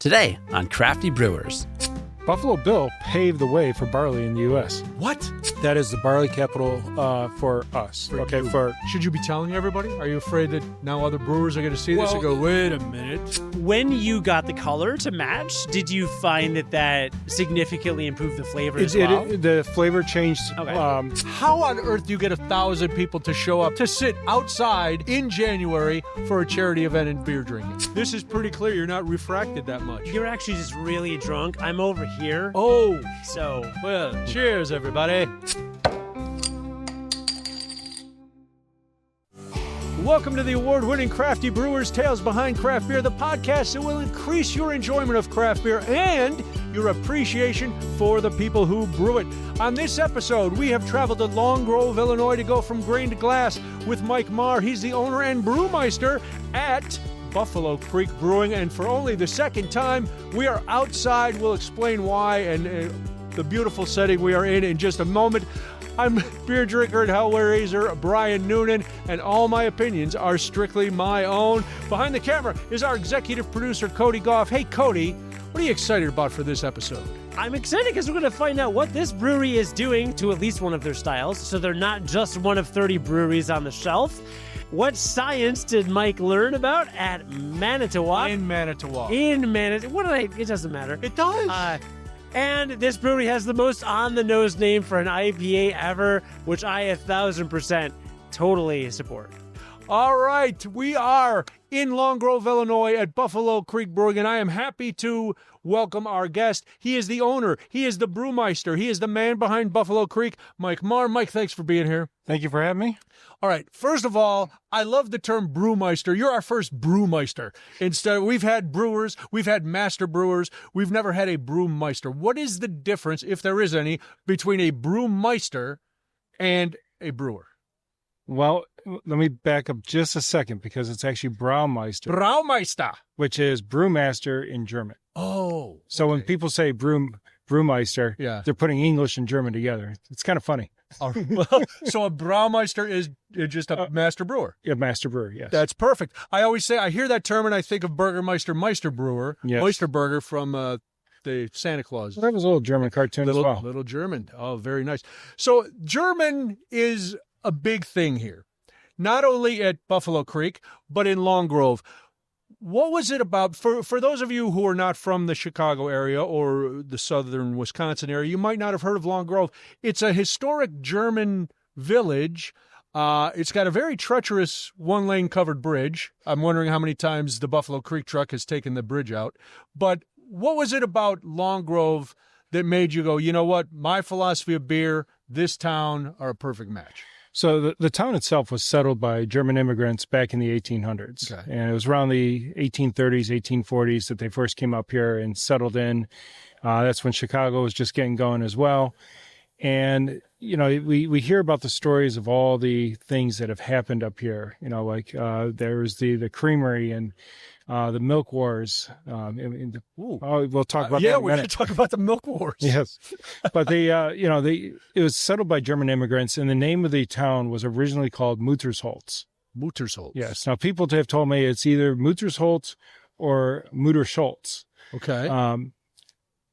Today on Crafty Brewers. Buffalo Bill paved the way for barley in the U.S. What? That is the barley capital for us. Should you be telling everybody? Are you afraid that now other brewers are going to see this and go, wait a minute? When you got the color to match, did you find that significantly improved the flavor as well? The flavor changed. Okay. How on earth do you get 1,000 people to show up to sit outside in January for a charity event and beer drinking? This is pretty clear. You're not refracted that much. You're actually just really drunk. I'm over here. Oh, So, well, cheers, everybody. Welcome to the award-winning Crafty Brewers Tales Behind Craft Beer, the podcast that will increase your enjoyment of craft beer and your appreciation for the people who brew it. On this episode, we have traveled to Long Grove, Illinois to go from grain to glass with Mike Marr. He's the owner and brewmeister at Buffalo Creek Brewing, and for only the second time, we are outside. We'll explain why and the beautiful setting we are in just a moment. I'm beer drinker and hellraiser Brian Noonan, and all my opinions are strictly my own. Behind the camera is our executive producer, Cody Goff. Hey, Cody, what are you excited about for this episode? I'm excited because we're going to find out what this brewery is doing to at least one of their styles, so they're not just one of 30 breweries on the shelf. What science did Mike learn about at Manitowoc? In Manitowoc. It doesn't matter. It does. And this brewery has the most on-the-nose name for an IPA ever, which I 1,000% totally support. All right, we are in Long Grove, Illinois at Buffalo Creek Brewing, and I am happy to welcome our guest. He is the owner. He is the brewmeister. He is the man behind Buffalo Creek, Mike Marr. Mike, thanks for being here. Thank you for having me. All right, first of all, I love the term brewmeister. You're our first brewmeister. We've had brewers, we've had master brewers, we've never had a brewmeister. What is the difference, if there is any, between a brewmeister and a brewer? Well, let me back up just a second because it's actually Braumeister, which is brewmaster in German. Oh. So when people say brewmeister, they're putting English and German together. It's kind of funny. So a Braumeister is just a master brewer. Yeah, master brewer, yes. That's perfect. I always say, I hear that term and I think of Bürgermeister Meister Brewer, yes. Meisterburger from the Santa Claus. Well, that was a little German cartoon as well. Little German. Oh, very nice. So German is a big thing here, not only at Buffalo Creek, but in Long Grove. What was it about, for those of you who are not from the Chicago area or the southern Wisconsin area, you might not have heard of Long Grove. It's a historic German village. It's got a very treacherous one-lane covered bridge. I'm wondering how many times the Buffalo Creek truck has taken the bridge out. But what was it about Long Grove that made you go, you know what, my philosophy of beer, this town are a perfect match? So the town itself was settled by German immigrants back in the 1800s. Okay. And it was around the 1830s, 1840s that they first came up here and settled in. That's when Chicago was just getting going as well. And, you know, we hear about the stories of all the things that have happened up here. You know, like there was the creamery and the milk wars. We'll talk about that in a minute. We're going to talk about the milk wars. Yes. But it was settled by German immigrants, and the name of the town was originally called Muttersholz. Muttersholz. Yes. Now, people have told me it's either Muttersholz or Mutterscholz. Okay.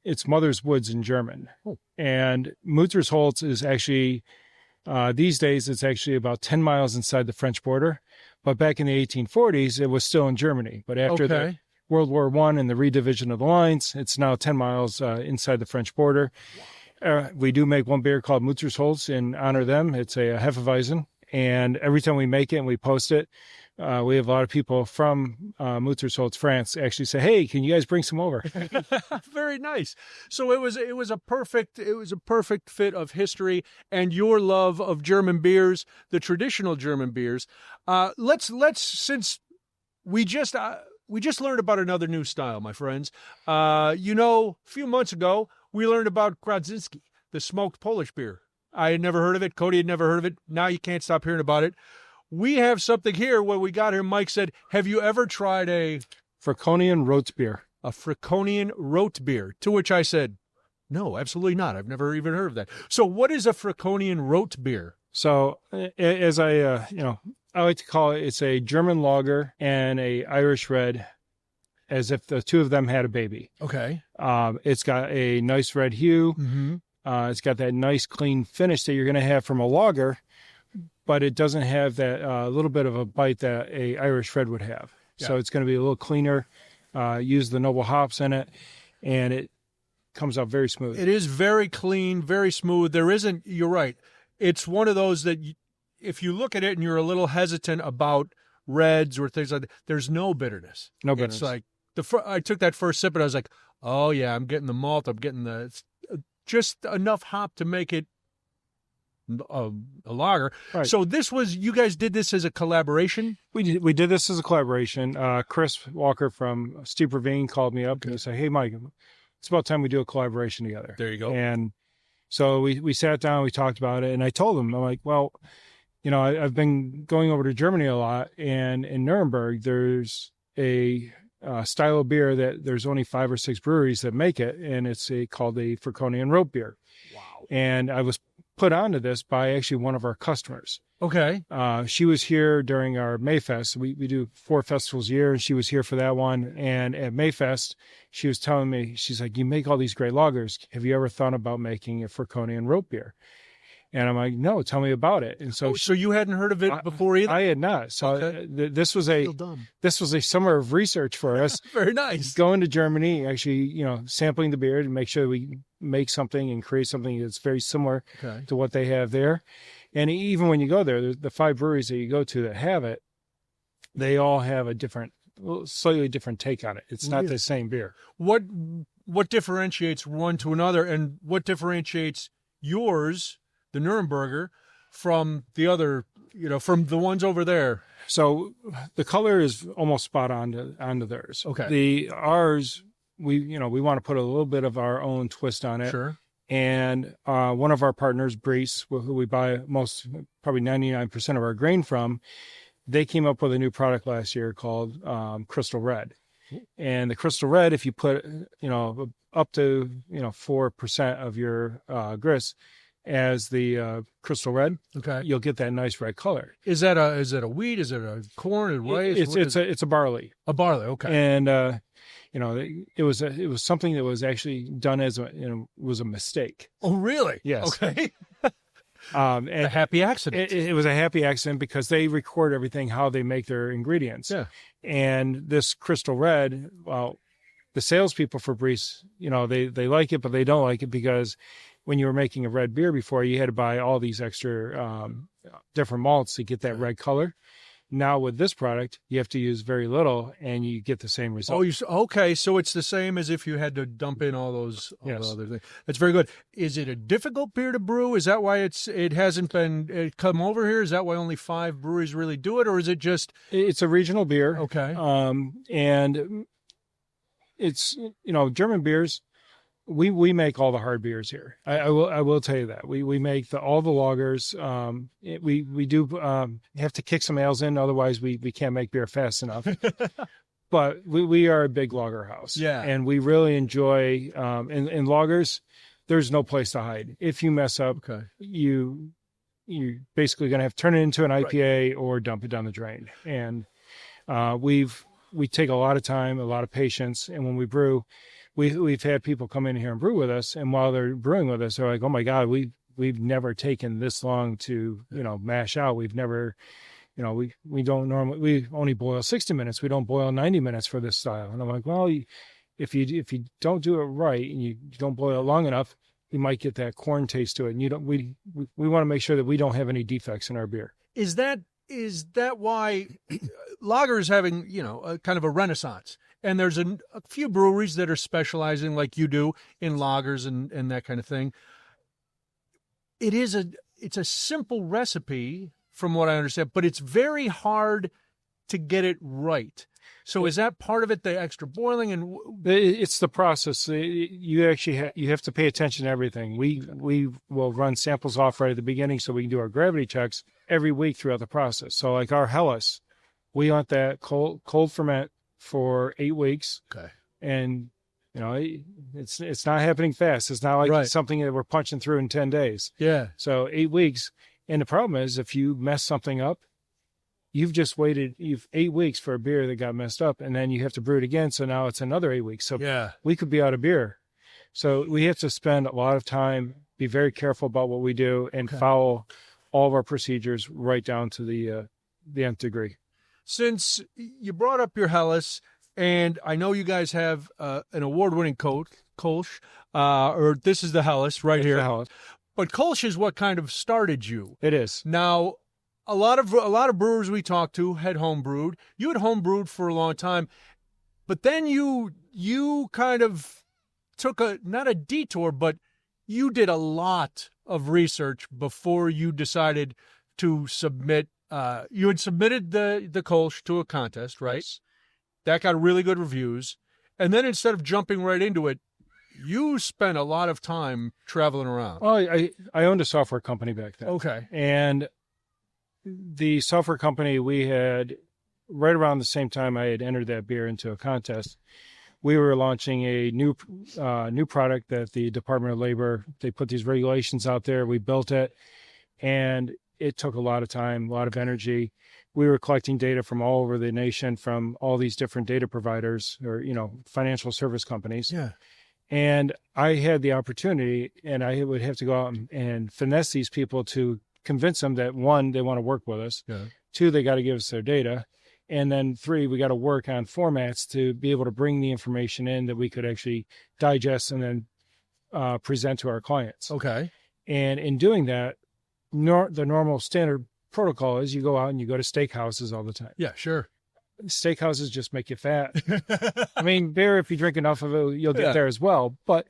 It's Mother's Woods in German. Oh. And Muttersholz is actually, these days, it's actually about 10 miles inside the French border. But back in the 1840s, it was still in Germany. But after the World War I and the redivision of the lines, it's now 10 miles inside the French border. We do make one beer called Muttersholz in honor of them. It's a Hefeweizen. And every time we make it and we post it, we have a lot of people from Muttersholz, France, actually say, "Hey, can you guys bring some over?" Very nice. So it was a perfect fit of history and your love of German beers, the traditional German beers. Let's since we just learned about another new style, my friends. A few months ago we learned about Grodziskie, the smoked Polish beer. I had never heard of it. Cody had never heard of it. Now you can't stop hearing about it. We have something here. When we got here, Mike said, have you ever tried a Franconian Rotbier? A Franconian Rotbier, to which I said, no, absolutely not. I've never even heard of that. So what is a Franconian Rotbier? So as I like to call it, it's a German lager and a Irish red as if the two of them had a baby. Okay. It's got a nice red hue. Mm-hmm. It's got that nice clean finish that you're going to have from a lager, but it doesn't have that little bit of a bite that a Irish red would have. Yeah. So it's going to be a little cleaner. Use the noble hops in it, and it comes out very smooth. It is very clean, very smooth. There isn't, you're right. It's one of those that if you look at it and you're a little hesitant about reds or things like that, there's no bitterness. No bitterness. It's like, I took that first sip and I was like, oh yeah, I'm getting the malt. I'm getting it's just enough hop to make it a lager. Right. So you guys did this as a collaboration? We did this as a collaboration. Chris Walker from Steep Ravine called me up and he said, hey, Mike, it's about time we do a collaboration together. There you go. And so we sat down, we talked about it, and I told him, I'm like, well, I've been going over to Germany a lot, and in Nuremberg, there's a style of beer that there's only 5 or 6 breweries that make it, and it's called the Franconian Rotbier. Wow. And I was put onto this by actually one of our customers. Okay. She was here during our Mayfest. We do 4 festivals a year, and she was here for that one. And at Mayfest, she was telling me, she's like, you make all these great lagers. Have you ever thought about making a Franconian Rotbier? And I'm like, no, tell me about it. And so, so you hadn't heard of it before either? I had not. So okay. This was a summer of research for us. Very nice. Going to Germany, actually, sampling the beer to make sure we make something and create something that's very similar to what they have there. And even when you go there, the 5 breweries that you go to that have it, they all have a slightly different take on it. It's not the same beer. What differentiates one to another, and what differentiates yours, the Nuremberger, from the other, from the ones over there? So the color is almost spot on onto theirs. Okay. Ours, we want to put a little bit of our own twist on it. Sure. And one of our partners, Brees, who we buy probably 99% of our grain from, they came up with a new product last year called Crystal Red. And the Crystal Red, if you put, up to, 4% of your grist as the Crystal Red, you'll get that nice red color. Is that a wheat? Is it a corn? It's a barley. A barley, okay. And it was something that was actually done was a mistake. Oh, really? Yes. Okay. And a happy accident. It was a happy accident because they record everything, how they make their ingredients. Yeah. And this Crystal Red, well, the salespeople for Brees, they like it, but they don't like it because when you were making a red beer before, you had to buy all these extra different malts to get that red color. Now with this product, you have to use very little, and you get the same result. Oh, okay. So it's the same as if you had to dump in all those the other things. That's very good. Is it a difficult beer to brew? Is that why it hasn't been come over here? Is that why only 5 breweries really do it, or is it just? It's a regional beer. Okay. And it's German beers. We make all the hard beers here. I will tell you that we make all the lagers. We do have to kick some ales in, otherwise we can't make beer fast enough. But we are a big lager house. Yeah, and we really enjoy in lagers. There's no place to hide. If you mess up, you're basically going to have to turn it into an IPA or dump it down the drain. And we take a lot of time, a lot of patience, and when we brew. We've had people come in here and brew with us, and while they're brewing with us, they're like, "Oh my God, we've never taken this long to mash out. We've never, we don't normally, we only boil 60 minutes. We don't boil 90 minutes for this style." And I'm like, "Well, if you don't do it right and you don't boil it long enough, you might get that corn taste to it. And we want to make sure that we don't have any defects in our beer." Is that why lager is having a kind of a renaissance? And there's a few breweries that are specializing, like you do, in lagers and that kind of thing. It's a simple recipe, from what I understand, but it's very hard to get it right. So is that part of it, the extra boiling? And it's the process. You actually you have to pay attention to everything. We will run samples off right at the beginning so we can do our gravity checks every week throughout the process. So like our Helles, we want that cold ferment for 8 weeks. Okay. And it's not happening fast. It's not like something that we're punching through in 10 days. Yeah. So 8 weeks. And the problem is if you mess something up, you've just waited 8 weeks for a beer that got messed up, and then you have to brew it again. So now it's another 8 weeks. So we could be out of beer. So we have to spend a lot of time, be very careful about what we do, and follow all of our procedures right down to the nth degree. Since you brought up your Helles, and I know you guys have an award-winning Kölsch, or this is the Helles right here. But Kölsch is what kind of started you. It is. Now, a lot of brewers we talked to had home brewed. You had home brewed for a long time, but then you kind of took not a detour, but you did a lot of research before you decided to submit. You had submitted the Kölsch to a contest, right? Yes. That got really good reviews. And then instead of jumping right into it, you spent a lot of time traveling around. Well, I owned a software company back then. Okay. And the software company we had, right around the same time I had entered that beer into a contest, we were launching a new product that the Department of Labor, they put these regulations out there. We built it, and it took a lot of time, a lot of energy. We were collecting data from all over the nation, from all these different data providers or, financial service companies. Yeah. And I had the opportunity, and I would have to go out and finesse these people to convince them that, one, they want to work with us. Yeah. Two, they got to give us their data. And then three, we got to work on formats to be able to bring the information in that we could actually digest and then present to our clients. Okay. And in doing that, the normal standard protocol is you go out and you go to steakhouses all the time. Yeah, sure. Steakhouses just make you fat. I mean, beer, if you drink enough of it, you'll get there as well. But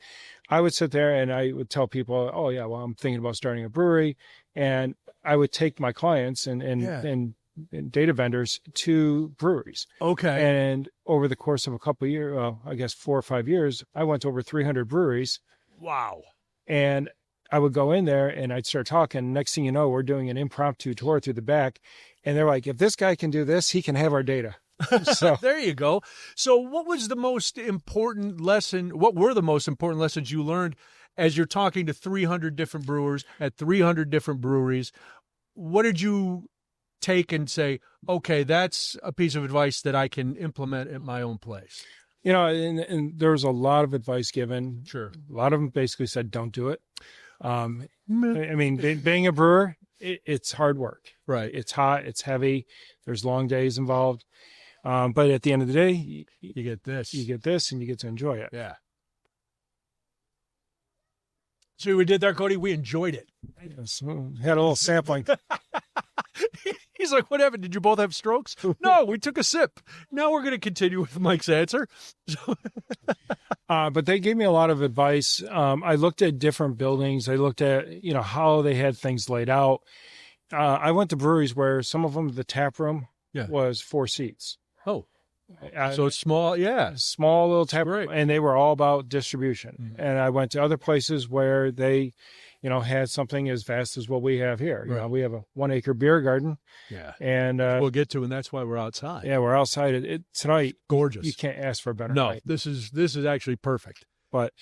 I would sit there and I would tell people, oh, yeah, well, I'm thinking about starting a brewery. And I would take my clients and data vendors to breweries. Okay. And over the course of a couple of years, I guess 4 or 5 years, I went to over 300 breweries. Wow. And I would go in there and I'd start talking. Next thing you know, we're doing an impromptu tour through the back. And they're like, if this guy can do this, he can have our data. So there you go. So what was the most important lesson? What were the most important lessons you learned as you're talking to 300 different brewers at 300 different breweries? What did you take and say, okay, that's a piece of advice that I can implement at my own place? And there was a lot of advice given. Sure. A lot of them basically said, don't do it. I mean, being a brewer, it's hard work. Right. It's hot. It's heavy. There's long days involved. But at the end of the day, you get this. You get this, and you get to enjoy it. Yeah. So we did there, Cody. We enjoyed it. So had a little sampling. He's like, what happened? Did you both have strokes? No, we took a sip. Now we're going to continue with Mike's answer. But they gave me a lot of advice. I looked at different buildings. I looked at, how they had things laid out. I went to breweries where some of them, the tap room was 4 seats. Oh, so it's small. Yeah. Small little tap room. And they were all about distribution. Mm-hmm. And I went to other places where they, had something as vast as what we have here. Right. We have a 1-acre Biergärten. Yeah. And we'll get to, and that's why we're outside. Yeah, we're outside. Tonight, gorgeous. You can't ask for a better night. No, this is actually perfect. But,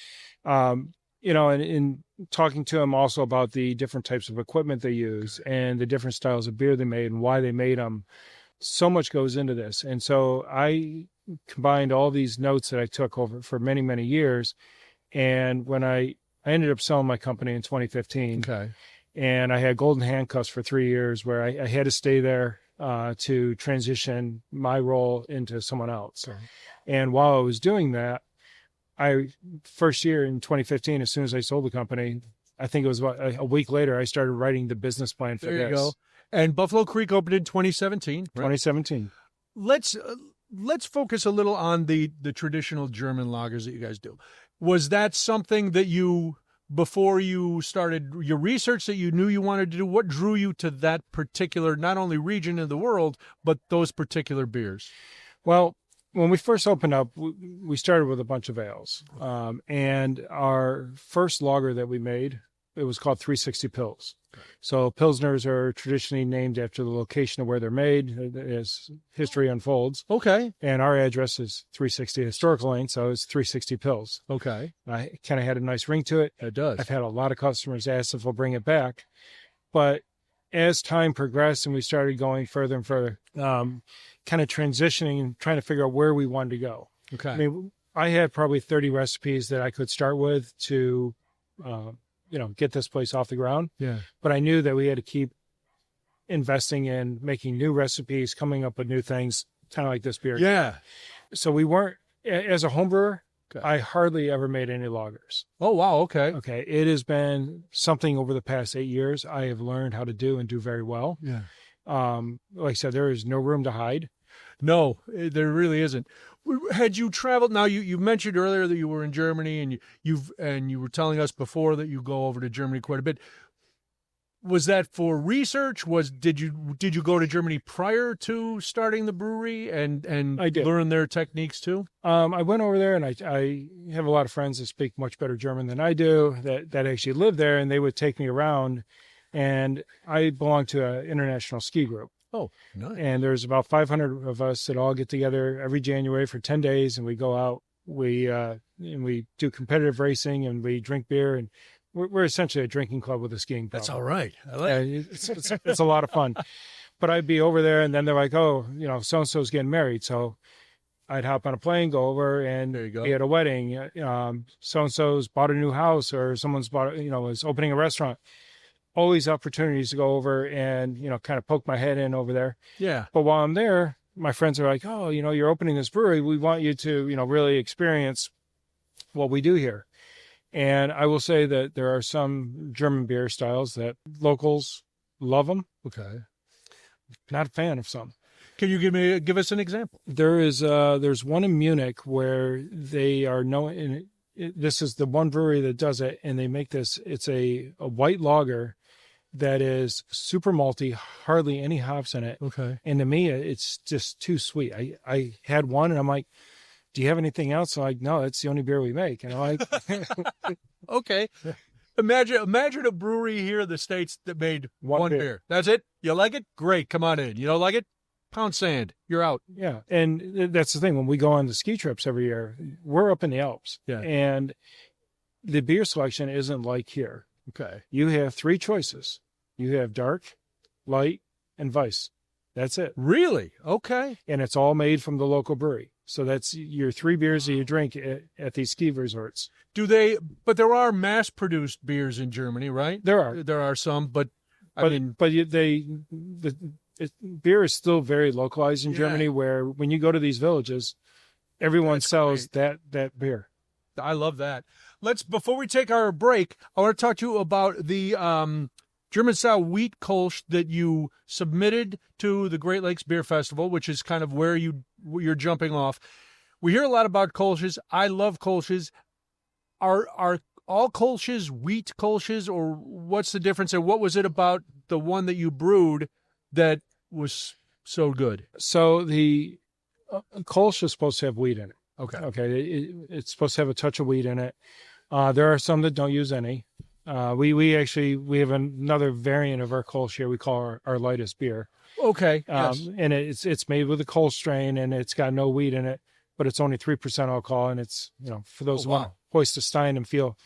and in talking to them also about the different types of equipment they use and the different styles of beer they made and why they made them, so much goes into this. And so I combined all these notes that I took over for many, many years. And when I ended up selling my company in 2015. Okay. And I had golden handcuffs for 3 years where I had to stay there to transition my role into someone else. Okay. And while I was doing that, first year in 2015, as soon as I sold the company, I think it was about a week later, I started writing the business plan for this. There you go. And Buffalo Creek opened in 2017. Right? 2017. Let's focus a little on the traditional German lagers that you guys do. Was that something that you, before you started your research, that you knew you wanted to do? What drew you to that particular, not only region of the world, but those particular beers? Well, when we first opened up, we started with a bunch of ales. And our first lager that we made, it was called 360 Pils. So Pilsners are traditionally named after the location of where they're made as history unfolds. Okay. And our address is 360 Historical Lane, so it's 360 Pils. Okay. I kind of had a nice ring to it. It does. I've had a lot of customers ask if we'll bring it back. But as time progressed and we started going further and further, kind of transitioning and trying to figure out where we wanted to go. Okay. I mean, I had probably 30 recipes that I could start with to, get this place off the ground. Yeah. But I knew that we had to keep investing in making new recipes, coming up with new things, kind of like this beer. Yeah. So we weren't, as a home brewer, Okay. I hardly ever made any lagers. Oh, wow. Okay. Okay. It has been something over the past 8 years I have learned how to do and do very well. Yeah. Like I said, there is no room to hide. No, there really isn't. Had you traveled? Now you mentioned earlier that you were in Germany, and you were telling us before that you go over to Germany quite a bit. Was that for research? Did you go to Germany prior to starting the brewery and I did. learn their techniques too? I went over there, and I have a lot of friends that speak much better German than I do that actually live there, and they would take me around. And I belong to an international ski group. Oh, nice. And there's about 500 of us that all get together every January for 10 days, and we go out. And we do competitive racing, and we drink beer, and we're essentially a drinking club with a skiing club. That's all right. I like it. It's a lot of fun. But I'd be over there, and then they're like, oh, so-and-so's getting married. So I'd hop on a plane, go over, and There you go. be at a wedding. So-and-so's bought a new house, or someone's is opening a restaurant. All these opportunities to go over and, kind of poke my head in over there. Yeah. But while I'm there, my friends are like, oh, you're opening this brewery. We want you to, really experience what we do here. And I will say that there are some German beer styles that locals love them. Okay. Not a fan of some. Can you give us an example? There's one in Munich where they are this is the one brewery that does it, and they make this. It's a white lager that is super malty, hardly any hops in it. Okay. And to me, it's just too sweet. I had one, and I'm like, do you have anything else? I'm like, no, it's the only beer we make. And I'm like, okay. Imagine a brewery here in the States that made one beer. That's it? You like it? Great. Come on in. You don't like it? Pound sand. You're out. Yeah. And that's the thing. When we go on the ski trips every year, we're up in the Alps. Yeah. And the beer selection isn't like here. Okay. You have 3 choices. You have dark, light, and Weiss. That's it. Really? Okay. And it's all made from the local brewery. So that's your 3 beers that you drink at these ski resorts. But there are mass-produced beers in Germany, right? There are. There are some, but beer is still very localized in Germany, where when you go to these villages, everyone sells that beer. I love that. Before we take our break, I want to talk to you about the German-style wheat Kölsch that you submitted to the Great Lakes Beer Festival, which is kind of where you're jumping off. We hear a lot about Kölsches. I love Kölsches. Are all Kölsches wheat Kölsches, or what's the difference? And what was it about the one that you brewed that was so good? So the Kölsch is supposed to have wheat in it. Okay. It's supposed to have a touch of wheat in it. There are some that don't use any. We have another variant of our Kölsch here we call our lightest beer. Okay. Yes. And it's made with a Kölsch strain, and it's got no wheat in it, but it's only 3% alcohol, and it's, for those who want to hoist a stein and feel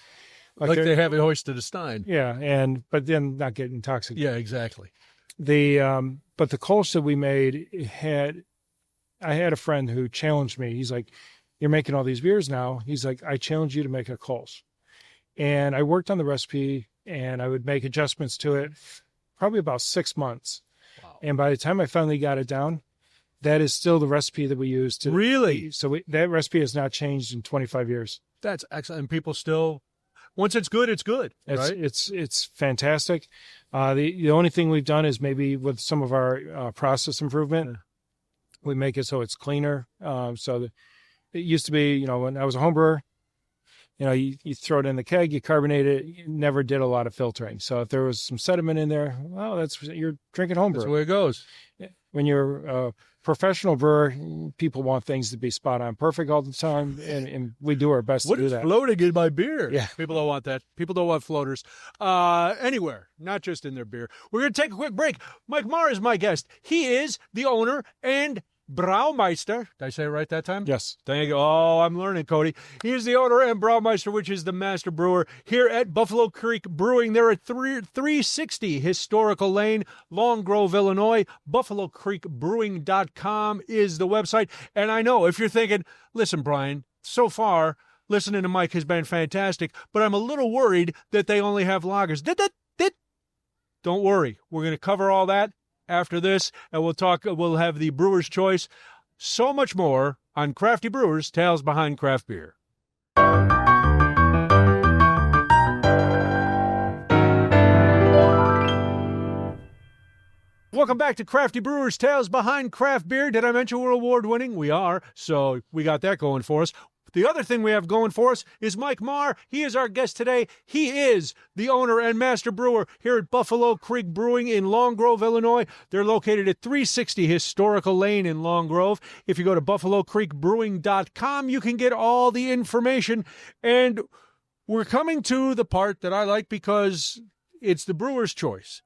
like they have it hoisted a stein. Yeah, but then not get intoxicated. Yeah, exactly. But the Kölsch that we made I had a friend who challenged me. He's like, you're making all these beers now. He's like, I challenge you to make a Kölsch. And I worked on the recipe, and I would make adjustments to it probably about 6 months. Wow. And by the time I finally got it down, that is still the recipe that we use. Really? So that recipe has not changed in 25 years. That's excellent. And people still, once it's good, it's good. Right? It's fantastic. The only thing we've done is maybe with some of our process improvement, we make it so it's cleaner. It used to be, when I was a home brewer, you throw it in the keg, you carbonate it, you never did a lot of filtering. So if there was some sediment in there, well, you're drinking homebrew. That's the way it goes. When you're a professional brewer, people want things to be spot on perfect all the time, and we do our best to do that. What is floating in my beer? Yeah. People don't want that. People don't want floaters anywhere, not just in their beer. We're going to take a quick break. Mike Marr is my guest. He is the owner and Braumeister. Did I say it right that time? Yes. Thank you. Oh, I'm learning, Cody. He is the owner and Braumeister, which is the master brewer here at Buffalo Creek Brewing. They're at 360 Historical Lane, Long Grove, Illinois. BuffaloCreekBrewing.com is the website. And I know if you're thinking, listen, Brian, so far, listening to Mike has been fantastic, but I'm a little worried that they only have lagers. Don't worry. We're going to cover all that after this, and we'll have the Brewer's Choice, so much more on Crafty Brewers, Tales Behind Craft Beer. Welcome back to Crafty Brewers, Tales Behind Craft Beer. Did I mention we're award-winning? We are, so we got that going for us. The other thing we have going for us is Mike Marr. He is our guest today. He is the owner and master brewer here at Buffalo Creek Brewing in Long Grove, Illinois. They're located at 360 Historical Lane in Long Grove. If you go to BuffaloCreekBrewing.com, you can get all the information. And we're coming to the part that I like because it's the brewer's choice.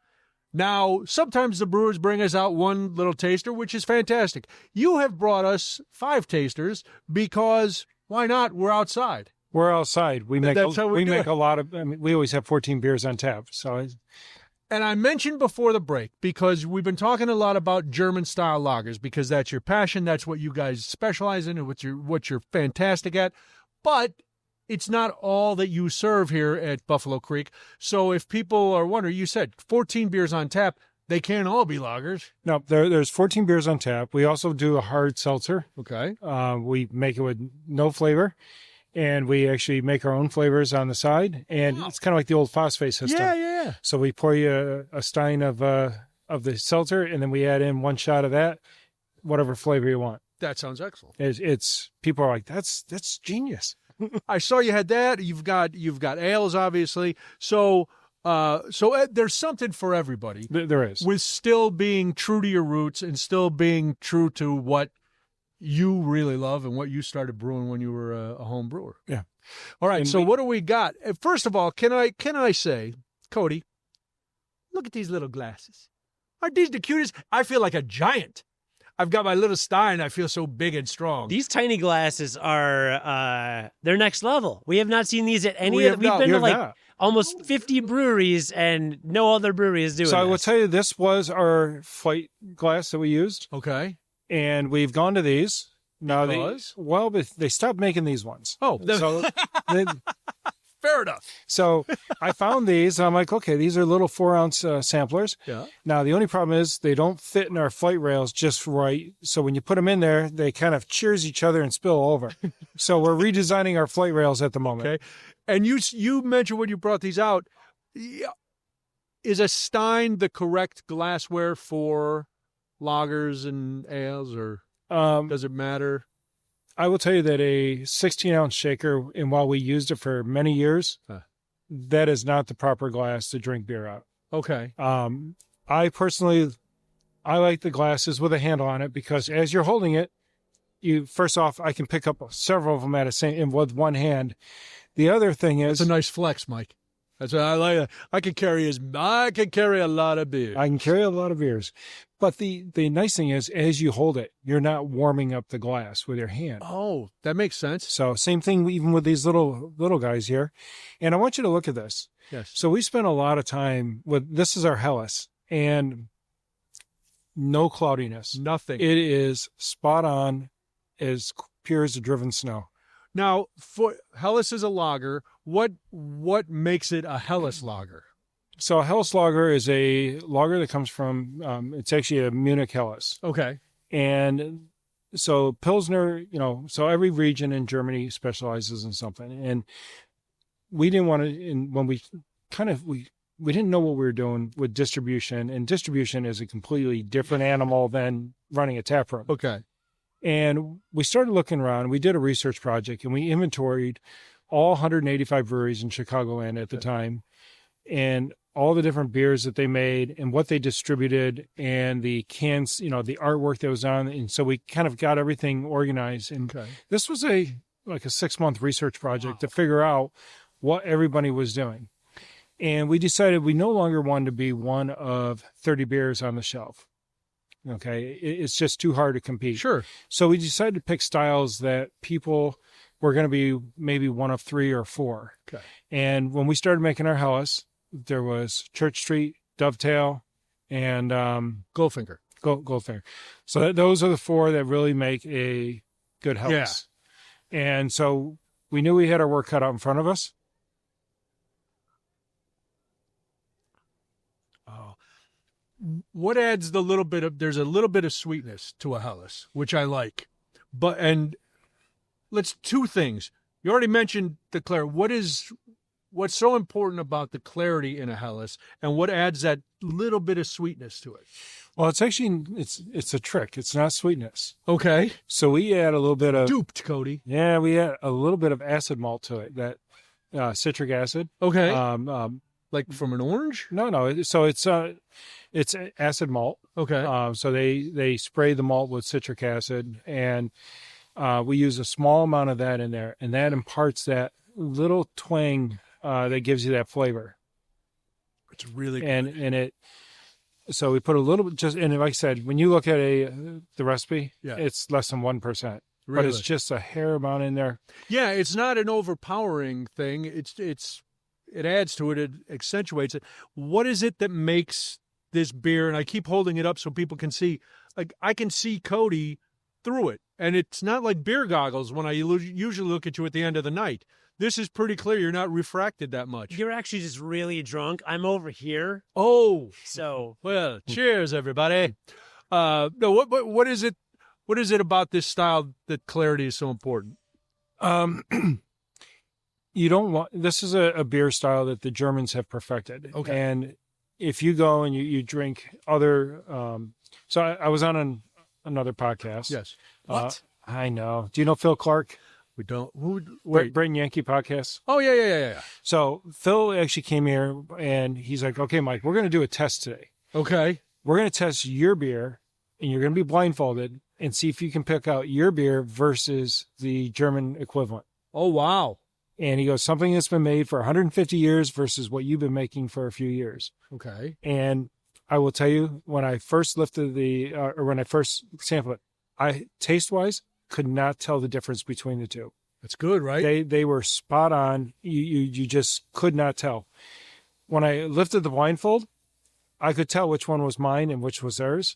Now, sometimes the brewers bring us out one little taster, which is fantastic. You have brought us 5 tasters because... why not? We're outside. We're outside. We make a lot of. I mean, we always have 14 beers on tap. And I mentioned before the break, because we've been talking a lot about German-style lagers, because that's your passion. That's what you guys specialize in and what you're fantastic at. But it's not all that you serve here at Buffalo Creek. So if people are wondering, you said 14 beers on tap. They can't all be lagers. No, there's 14 beers on tap. We also do a hard seltzer. Okay. We make it with no flavor, and we actually make our own flavors on the side. And It's kind of like the old phosphate system. Yeah. So we pour you a stein of the seltzer, and then we add in 1 shot of that, whatever flavor you want. That sounds excellent. It's people are like, that's genius. I saw you had that. You've got ales, obviously. So there's something for everybody. There is. With still being true to your roots and still being true to what you really love and what you started brewing when you were a home brewer. Yeah. All right. So what do we got? First of all, can I say, Cody, look at these little glasses. Aren't these the cutest? I feel like a giant. I've got my little stein. I feel so big and strong. These tiny glasses are they're next level. We have not seen these at any of the. We've been to like almost 50 breweries, and no other brewery is doing. So I will tell you, this was our flight glass that we used. Okay, and we've gone to these now. Because? They stopped making these ones. Oh, so fair enough. So I found these. I'm like, okay, these are little 4-ounce samplers. Yeah. Now, the only problem is they don't fit in our flight rails just right. So when you put them in there, they kind of cheers each other and spill over. So we're redesigning our flight rails at the moment. Okay. And you mentioned when you brought these out, is a stein the correct glassware for lagers and ales, or does it matter? I will tell you that a 16-ounce shaker, and while we used it for many years, that is not the proper glass to drink beer out. Okay. I personally like the glasses with a handle on it because as you're holding it, first off, I can pick up several of them with one hand. The other thing is, it's a nice flex, Mike. That's what I like. I can carry a lot of beer. I can carry a lot of beers. But the nice thing is, as you hold it, you're not warming up the glass with your hand. Oh, that makes sense. So same thing even with these little guys here. And I want you to look at this. Yes. So we spent a lot of time this is our Helles, and no cloudiness. Nothing. It is spot on, as pure as the driven snow. Now, for Helles is a lager. What makes it a Helles lager? So a Helles lager is a lager that comes from, it's actually a Munich Helles. Okay. And so Pilsner, so every region in Germany specializes in something. And we didn't want to, when we didn't know what we were doing with distribution. And distribution is a completely different animal than running a tap room. Okay. And we started looking around. We did a research project, and we inventoried all 185 breweries in Chicagoland at the time, and all the different beers that they made and what they distributed and the cans, the artwork that was on. And so we kind of got everything organized. And this was a 6-month research project to figure out what everybody was doing. And we decided we no longer wanted to be one of 30 beers on the shelf. Okay. It's just too hard to compete. Sure. So we decided to pick styles that people were going to be maybe one of 3 or 4. Okay. And when we started making our Helles, there was Church Street, Dovetail, and Goldfinger. Goldfinger. So those are the 4 that really make a good Helles. Yeah. And so we knew we had our work cut out in front of us. Oh. What adds there's a little bit of sweetness to a Helles, which I like. Let's 2 things. You already mentioned the clarity. What's so important about the clarity in a Helles, and what adds that little bit of sweetness to it? Well, it's actually, it's a trick. It's not sweetness. Okay. So we add a little bit of... Duped, Cody. Yeah, we add a little bit of acid malt to it, that citric acid. Okay. Like from an orange? No. So it's acid malt. Okay. So they spray the malt with citric acid, and we use a small amount of that in there, and that imparts that little twang that gives you that flavor. It's really good. And so we put a little bit, and like I said, when you look at the recipe, it's less than 1%. Really? But it's just a hair amount in there. Yeah, it's not an overpowering thing. It adds to it. It accentuates it. What is it that makes this beer? And I keep holding it up so people can see. Like, I can see Cody through it, and it's not like beer goggles when I usually look at you at the end of the night. This is pretty clear. You're not refracted that much. You're actually just really drunk. I'm over here. Oh, so well. Cheers, everybody. No, what is it? What is it about this style that clarity is so important? You don't want. This is a beer style that the Germans have perfected. Okay. And if you go and you drink other, so I was on another podcast. Yes. What? I know. Do you know Phil Clark? We don't. Brain Yankee podcast. Oh, yeah. So Phil actually came here and he's like, okay, Mike, we're going to do a test today. Okay. We're going to test your beer and you're going to be blindfolded and see if you can pick out your beer versus the German equivalent. Oh, wow. And he goes, something that's been made for 150 years versus what you've been making for a few years. Okay. And I will tell you, when I first lifted or when I first sampled it, I taste-wise could not tell the difference between the two. That's good, right? They were spot on. You just could not tell. When I lifted the blindfold, I could tell which one was mine and which was theirs.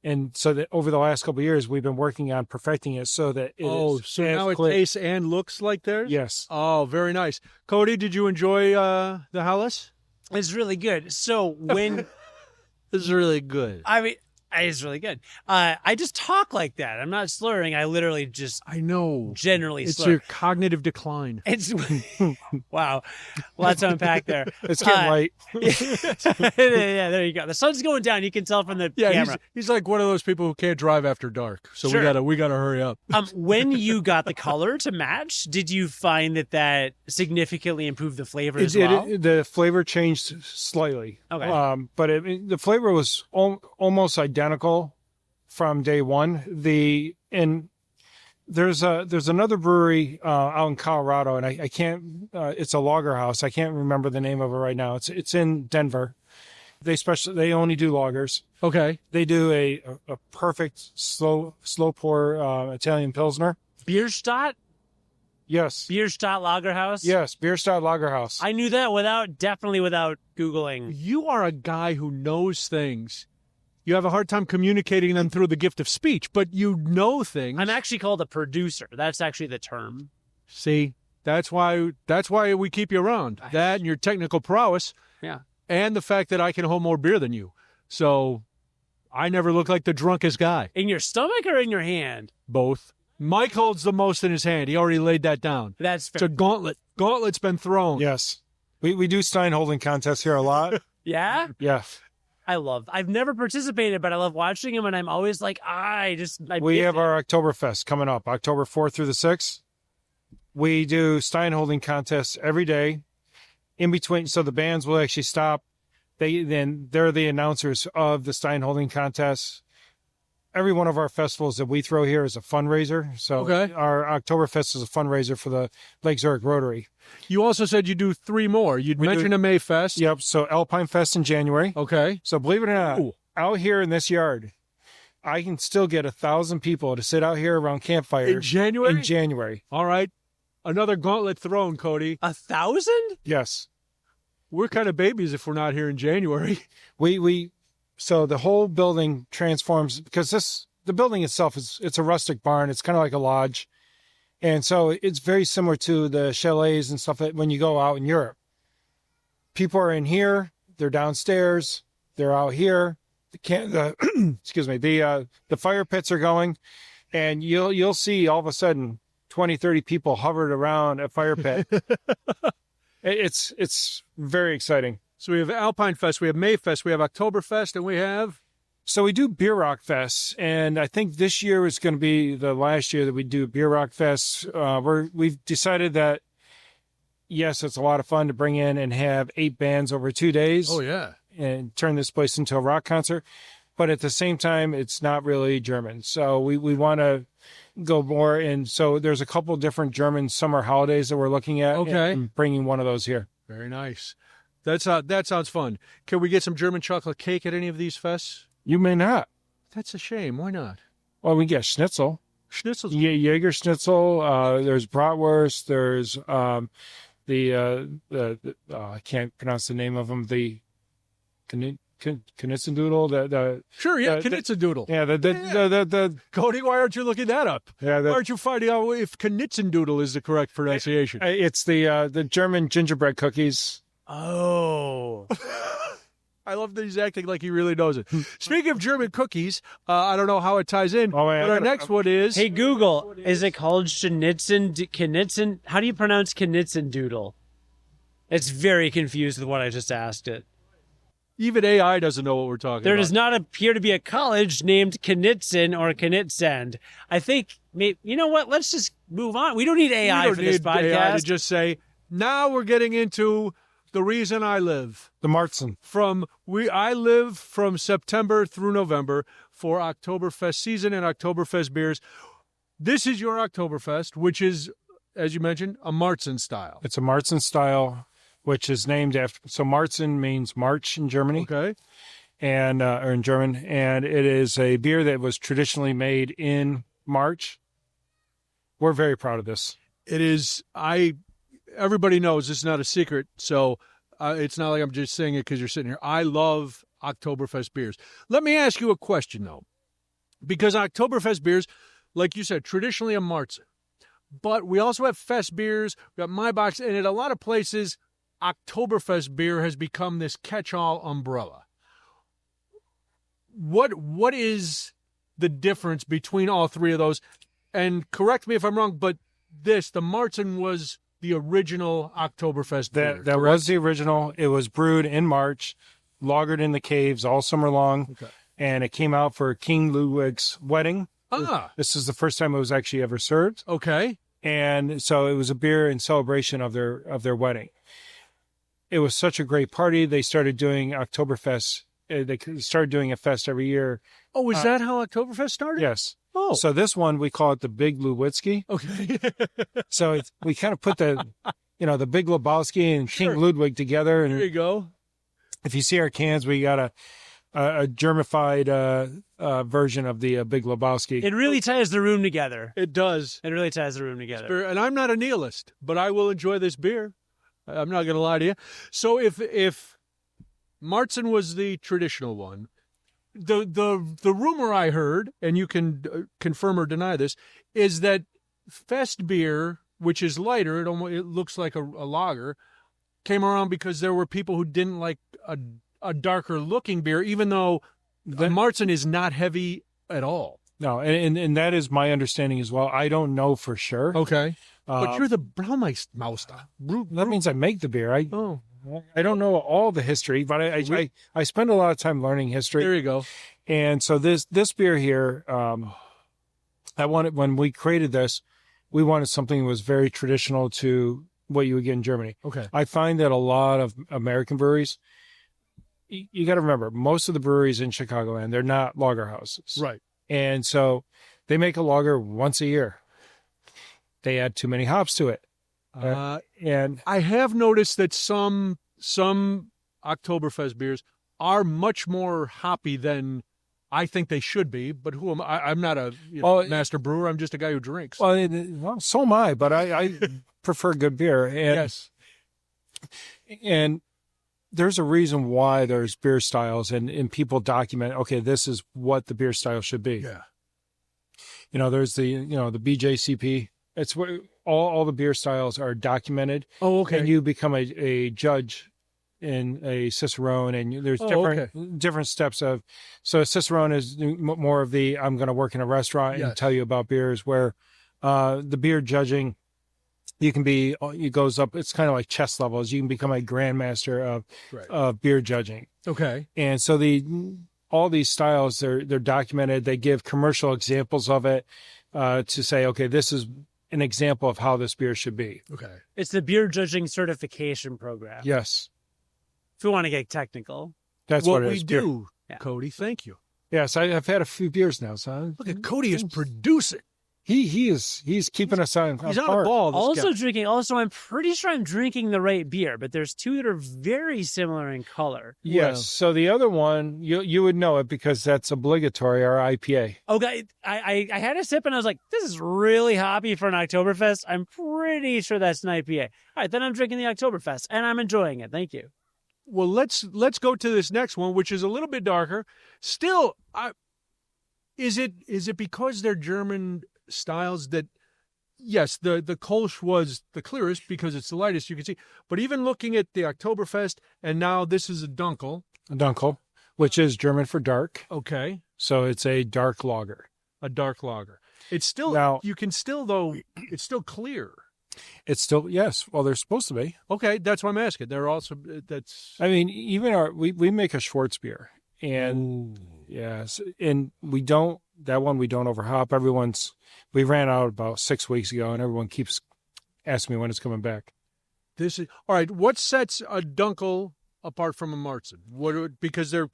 And so that over the last couple of years, we've been working on perfecting it so that so now it tastes and looks like theirs? Yes. Oh, very nice. Cody, did you enjoy the Helles? It's really good. So when... This is really good. I mean, it's really good. I just talk like that. I'm not slurring. I literally just... I know. Generally it's slur. Your cognitive decline. It's... Wow. Lots to unpack there. It's getting light. Yeah, there you go. The sun's going down. You can tell from the camera. He's like one of those people who can't drive after dark. So sure. we gotta hurry up. When you got the color to match, did you find that significantly improved the flavor as well? The flavor changed slightly. Okay. But the flavor was almost identical from day one. There's another brewery out in Colorado, and I can't. It's a lager house. I can't remember the name of it right now. It's in Denver. They only do lagers. Okay. They do a perfect slow pour Italian Pilsner. Bierstadt? Yes. Bierstadt Lager House? Yes, Bierstadt Lager House. I knew that definitely without Googling. You are a guy who knows things. You have a hard time communicating them through the gift of speech, but you know things. I'm actually called a producer. That's actually the term. See, that's why we keep you around. That and your technical prowess. Yeah. And the fact that I can hold more beer than you. So I never look like the drunkest guy. In your stomach or in your hand? Both. Mike holds the most in his hand. He already laid that down. That's fair. It's a gauntlet. Gauntlet's been thrown. Yes. We do stein holding contests here a lot. Yeah? Yeah. I've never participated, but I love watching them, and I'm always like, we have our Oktoberfest coming up, October 4th through the 6th. We do stein holding contests every day in between. So the bands will actually stop. They're the announcers of the stein holding contests. Every one of our festivals that we throw here is a fundraiser. So our Oktoberfest is a fundraiser for the Lake Zurich Rotary. You also said you do 3 more. You'd mentioned a May Fest. Yep. So Alpine Fest in January. Okay. So believe it or not, out here in this yard, I can still get 1,000 people to sit out here around campfires In January? In January. All right. Another gauntlet thrown, Cody. 1,000? Yes. We're kind of babies if we're not here in January. So the whole building transforms because the building itself it's a rustic barn. It's kind of like a lodge. And so it's very similar to the chalets and stuff that when you go out in Europe. People are in here, they're downstairs, they're out here. Excuse me, the fire pits are going, and you'll see all of a sudden 20, 30 people hovered around a fire pit. It's very exciting. So we have Alpine Fest, we have Mayfest, we have Oktoberfest, and we have... So we do Beer Rock Fest, and I think this year is going to be the last year that we do Beer Rock Fest. We've decided that, yes, it's a lot of fun to bring in and have 8 bands over 2 days. Oh, yeah. And turn this place into a rock concert. But at the same time, it's not really German. So we want to go more. And so there's a couple different German summer holidays that we're looking at. Okay. And bringing one of those here. Very nice. That sounds fun. Can we get some German chocolate cake at any of these fests? You may not. That's a shame. Why not? Well, we get schnitzel. Schnitzel's... Jaeger schnitzel. There's bratwurst. There's I can't pronounce the name of them. The Knitzendoodle. Sure, yeah, Knitzendoodle. Yeah, the Cody, why aren't you looking that up? Yeah, why aren't you finding out if Knitzendoodle is the correct pronunciation? It's the German gingerbread cookies. Oh. I love that he's acting like he really knows it. Speaking of German cookies, I don't know how it ties in, but our next one is... Hey, Google, is it called Knitzen? How do you pronounce Knitzendoodle? It's very confused with what I just asked it. Even AI doesn't know what we're talking about. There does not appear to be a college named Knitzen or Knitzend. I think, you know what? Let's just move on. We don't need AI for this podcast. AI to just say, now we're getting into... the reason I live. The Märzen. I live from September through November for Oktoberfest season and Oktoberfest beers. This is your Oktoberfest, which is, as you mentioned, a Märzen style. It's a Märzen style, which is named after... So Märzen means March in Germany. Okay. And or in German. And it is a beer that was traditionally made in March. We're very proud of this. It is... Everybody knows this is not a secret, so it's not like I'm just saying it because you're sitting here. I love Oktoberfest beers. Let me ask you a question, though, because Oktoberfest beers, like you said, traditionally a Märzen, but we also have fest beers. We got Maibox, and at a lot of places, Oktoberfest beer has become this catch-all umbrella. What is the difference between all three of those? And correct me if I'm wrong, but the Märzen was the original Oktoberfest beer. That was the original. It was brewed in March, lagered in the caves all summer long, okay. And it came out for King Ludwig's wedding. This is the first time it was actually ever served. Okay. And so it was a beer in celebration of their wedding. It was such a great party. They started doing Oktoberfest. They started doing a fest every year. Oh, is that how Oktoberfest started? Yes. Oh. So this one, we call it the Big Ludwitsky. Okay. So we kind of put the Big Lebowski and King Ludwig together. And there you go. If you see our cans, we got a Germified version of the Big Lebowski. It really ties the room together. It does. It really ties the room together. And I'm not a nihilist, but I will enjoy this beer. I'm not going to lie to you. So if Märzen was the traditional one, the rumor I heard, and you can confirm or deny this, is that fest beer, which is lighter, it looks like a lager, came around because there were people who didn't like a darker looking beer, even though the Märzen is not heavy at all. No, and that is my understanding as well. I don't know for sure. Okay. But you're the Braumeister. That means I make the beer. I don't know all the history, but I spend a lot of time learning history. There you go. And so this beer here, I wanted, when we created this, we wanted something that was very traditional to what you would get in Germany. Okay. I find that a lot of American breweries, you got to remember, most of the breweries in Chicagoland, they're not lager houses. Right. And so they make a lager once a year. They add too many hops to it. And I have noticed that some Oktoberfest beers are much more hoppy than I think they should be, but who am I? I'm not a master brewer. I'm just a guy who drinks. Well, so am I, but I prefer good beer. And, yes. And there's a reason why there's beer styles and people document, okay, this is what the beer style should be. Yeah. There's the BJCP. It's what all the beer styles are documented. Oh, okay. And you become a judge in a Cicerone, and there's different steps of. So a Cicerone is more of the I'm going to work in a restaurant and tell you about beers. Where the beer judging, it goes up. It's kind of like chess levels. You can become a grandmaster of beer judging. Okay. And so all these styles they're documented. They give commercial examples of it to say, okay, this is an example of how this beer should be. Okay. It's the beer judging certification program. Yes. If we want to get technical. That's what it is. We do, Cody. Thank you. Yes, I've had a few beers now, son. Look at Cody is producing. He's keeping us on. He's on a ball. Also, I'm pretty sure I'm drinking the right beer, but there's two that are very similar in color. Yes. Well, so the other one, you would know it because that's Obligatory, our IPA. Okay, I had a sip and I was like, this is really hoppy for an Oktoberfest. I'm pretty sure that's an IPA. All right, then I'm drinking the Oktoberfest and I'm enjoying it. Thank you. Well, let's go to this next one, which is a little bit darker. Still, is it because they're German styles that, yes, the Kölsch was the clearest because it's the lightest you can see. But even looking at the Oktoberfest, and now this is a Dunkel. A Dunkel, which is German for dark. Okay. So it's a dark lager. A dark lager. It's still, it's still clear. It's still, yes. Well, they're supposed to be. Okay, that's what I'm asking. They're also, even we make a Schwarz beer. And yes, and we don't overhop. We ran out about 6 weeks ago, and everyone keeps asking me when it's coming back. This is all right. What sets a Dunkel apart from a Märzen? Because their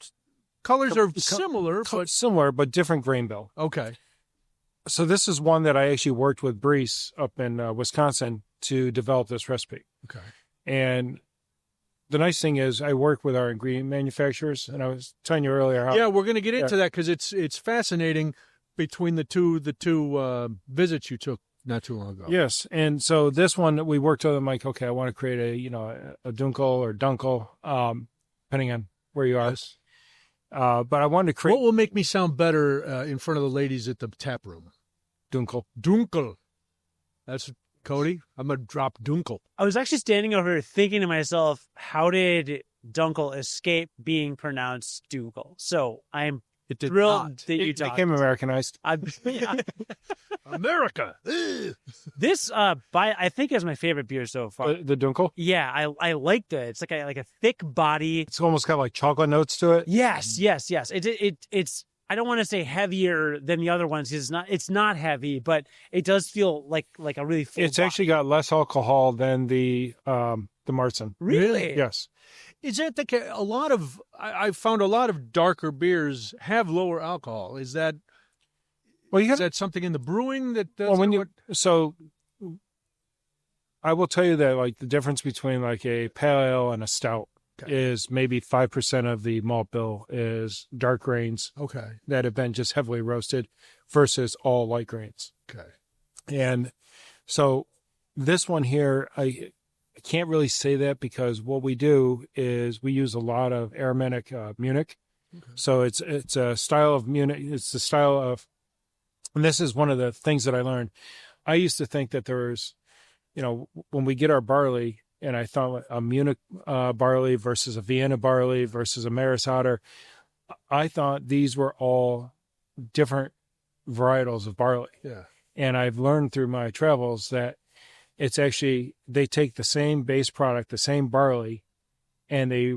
colors are similar, but different grain bill. Okay. So this is one that I actually worked with Brees up in Wisconsin to develop this recipe. Okay. And the nice thing is I work with our ingredient manufacturers, and I was telling you earlier how... Yeah, we're going to get into that because it's fascinating between the two visits you took not too long ago. Yes, and so this one we worked with them like, okay, I want to create a Dunkel or Dunkel, depending on where you are. Yes. But I wanted to create... What will make me sound better in front of the ladies at the tap room? Dunkel. Dunkel. That's... Cody, I'm going to drop Dunkel. I was actually standing over here thinking to myself, how did Dunkel escape being pronounced Dunkel? So I'm thrilled that you talked. It became Americanized. America. This, I think, is my favorite beer so far. The Dunkel? Yeah, I liked it. It's like a thick body. It's almost got like chocolate notes to it. Yes. It's I don't want to say heavier than the other ones. It's not heavy, but it does feel like a really full It's actually got less alcohol than the Märzen. Really? Yes. Is that I found a lot of darker beers have lower alcohol. Is that is that something in the brewing that does so I will tell you that like the difference between like a pale ale and a stout is maybe 5% of the malt bill is dark grains that have been just heavily roasted versus all light grains. Okay. And so this one here, I can't really say that because what we do is we use a lot of aromatic Munich. Okay. So it's a style of Munich. It's the style of, and this is one of the things that I learned. I used to think that there's, when we get our barley, and I thought a Munich barley versus a Vienna barley versus a Maris Otter, I thought these were all different varietals of barley. Yeah. And I've learned through my travels that it's actually, they take the same base product, the same barley, and they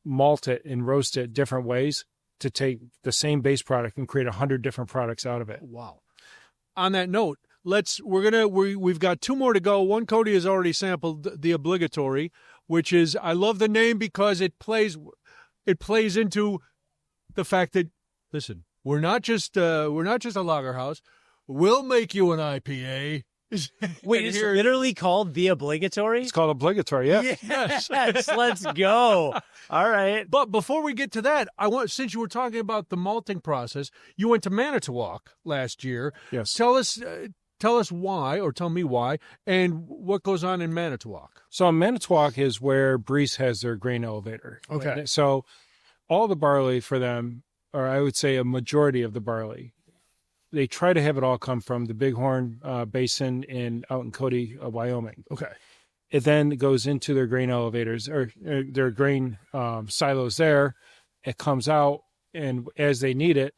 malt it and roast it different ways to take the same base product and create 100 different products out of it. Wow. On that note, we've got two more to go. One Cody has already sampled, the Obligatory, which is, I love the name because it plays into the fact that, listen, we're not just a lager house. We'll make you an IPA. Wait, it's literally called the Obligatory? It's called Obligatory, yeah. Yes. Let's go. All right. But before we get to that, since you were talking about the malting process, you went to Manitowoc last year. Yes. Tell us why, or tell me why, and what goes on in Manitowoc. So Manitowoc is where Breeze has their grain elevator. Okay. So all the barley for them, or I would say a majority of the barley, they try to have it all come from the Bighorn Basin out in Cody, Wyoming. Okay. It then goes into their grain elevators or their grain silos there. It comes out, and as they need it,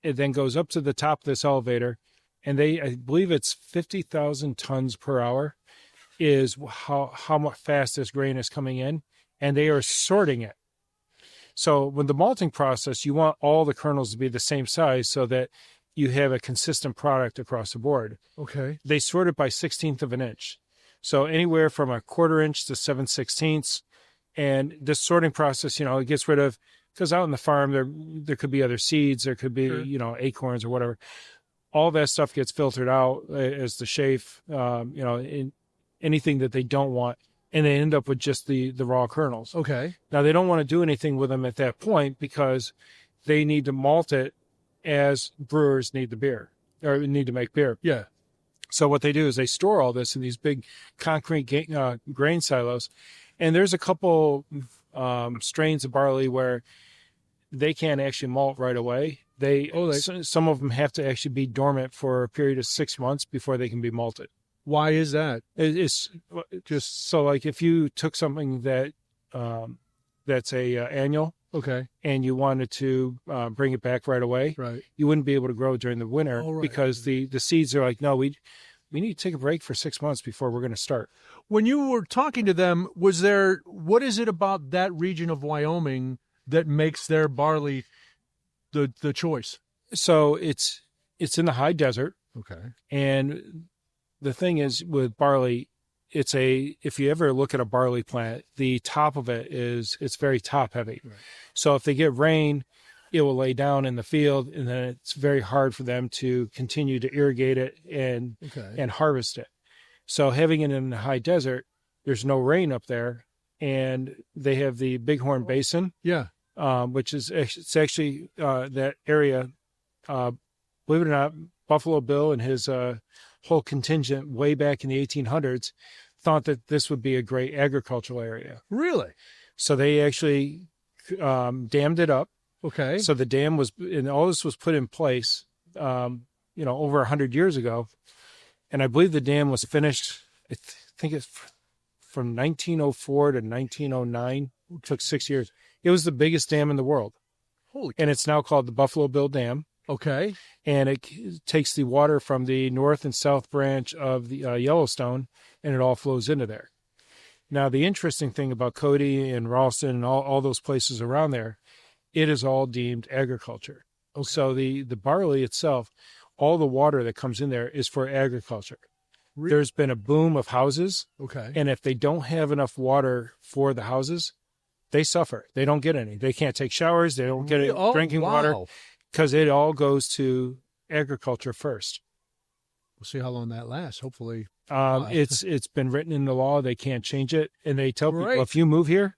it then goes up to the top of this elevator, and I believe it's 50,000 tons per hour is how much fast this grain is coming in, and they are sorting it. So with the malting process, you want all the kernels to be the same size so that you have a consistent product across the board. Okay. They sort it by 1/16 of an inch. So anywhere from a 1/4 inch to 7/16. And this sorting process, it gets rid of, because out in the farm, there could be other seeds, there could be, Sure. acorns or whatever. All that stuff gets filtered out as the chaff, in anything that they don't want. And they end up with just the raw kernels. Okay. Now, they don't want to do anything with them at that point because they need to malt it as brewers need the beer or need to make beer. Yeah. So what they do is they store all this in these big concrete grain silos. And there's a couple strains of barley where they can't actually malt right away. Some of them have to actually be dormant for a period of 6 months before they can be malted. Why is that? It's just so, like, if you took something that's a annual, Okay. and you wanted to bring it back right away, Right. you wouldn't be able to grow during the winter because the seeds are like, no, we need to take a break for 6 months before we're going to start. When you were talking to them, what is it about that region of Wyoming that makes their barley the choice? So it's in the high desert, Okay. and the thing is with barley, if you ever look at a barley plant, the top of it's very top heavy. Right. So if they get rain, it will lay down in the field, and then it's very hard for them to continue to irrigate it and harvest it. So having it in the high desert, there's no rain up there, and they have the Bighorn Basin, Yeah. which is actually that area. Believe it or not, Buffalo Bill and his whole contingent way back in the 1800s thought that this would be a great agricultural area. Really? So they actually dammed it up. Okay. So the dam and all this was put in place, over 100 years ago. And I believe the dam was finished, I think it's from 1904 to 1909. It took 6 years. It was the biggest dam in the world. And it's now called the Buffalo Bill Dam. Okay. And it takes the water from the north and south branch of the Yellowstone, and it all flows into there. Now, the interesting thing about Cody and Ralston and all those places around there, it is all deemed agriculture. Okay. So the barley itself, all the water that comes in there is for agriculture. Really? There's been a boom of houses. Okay. And if they don't have enough water for the houses, they suffer. They don't get any. They can't take showers. They don't get drinking water. Because it all goes to agriculture first. We'll see how long that lasts. Hopefully, it's been written in the law. They can't change it, and they tell people if you move here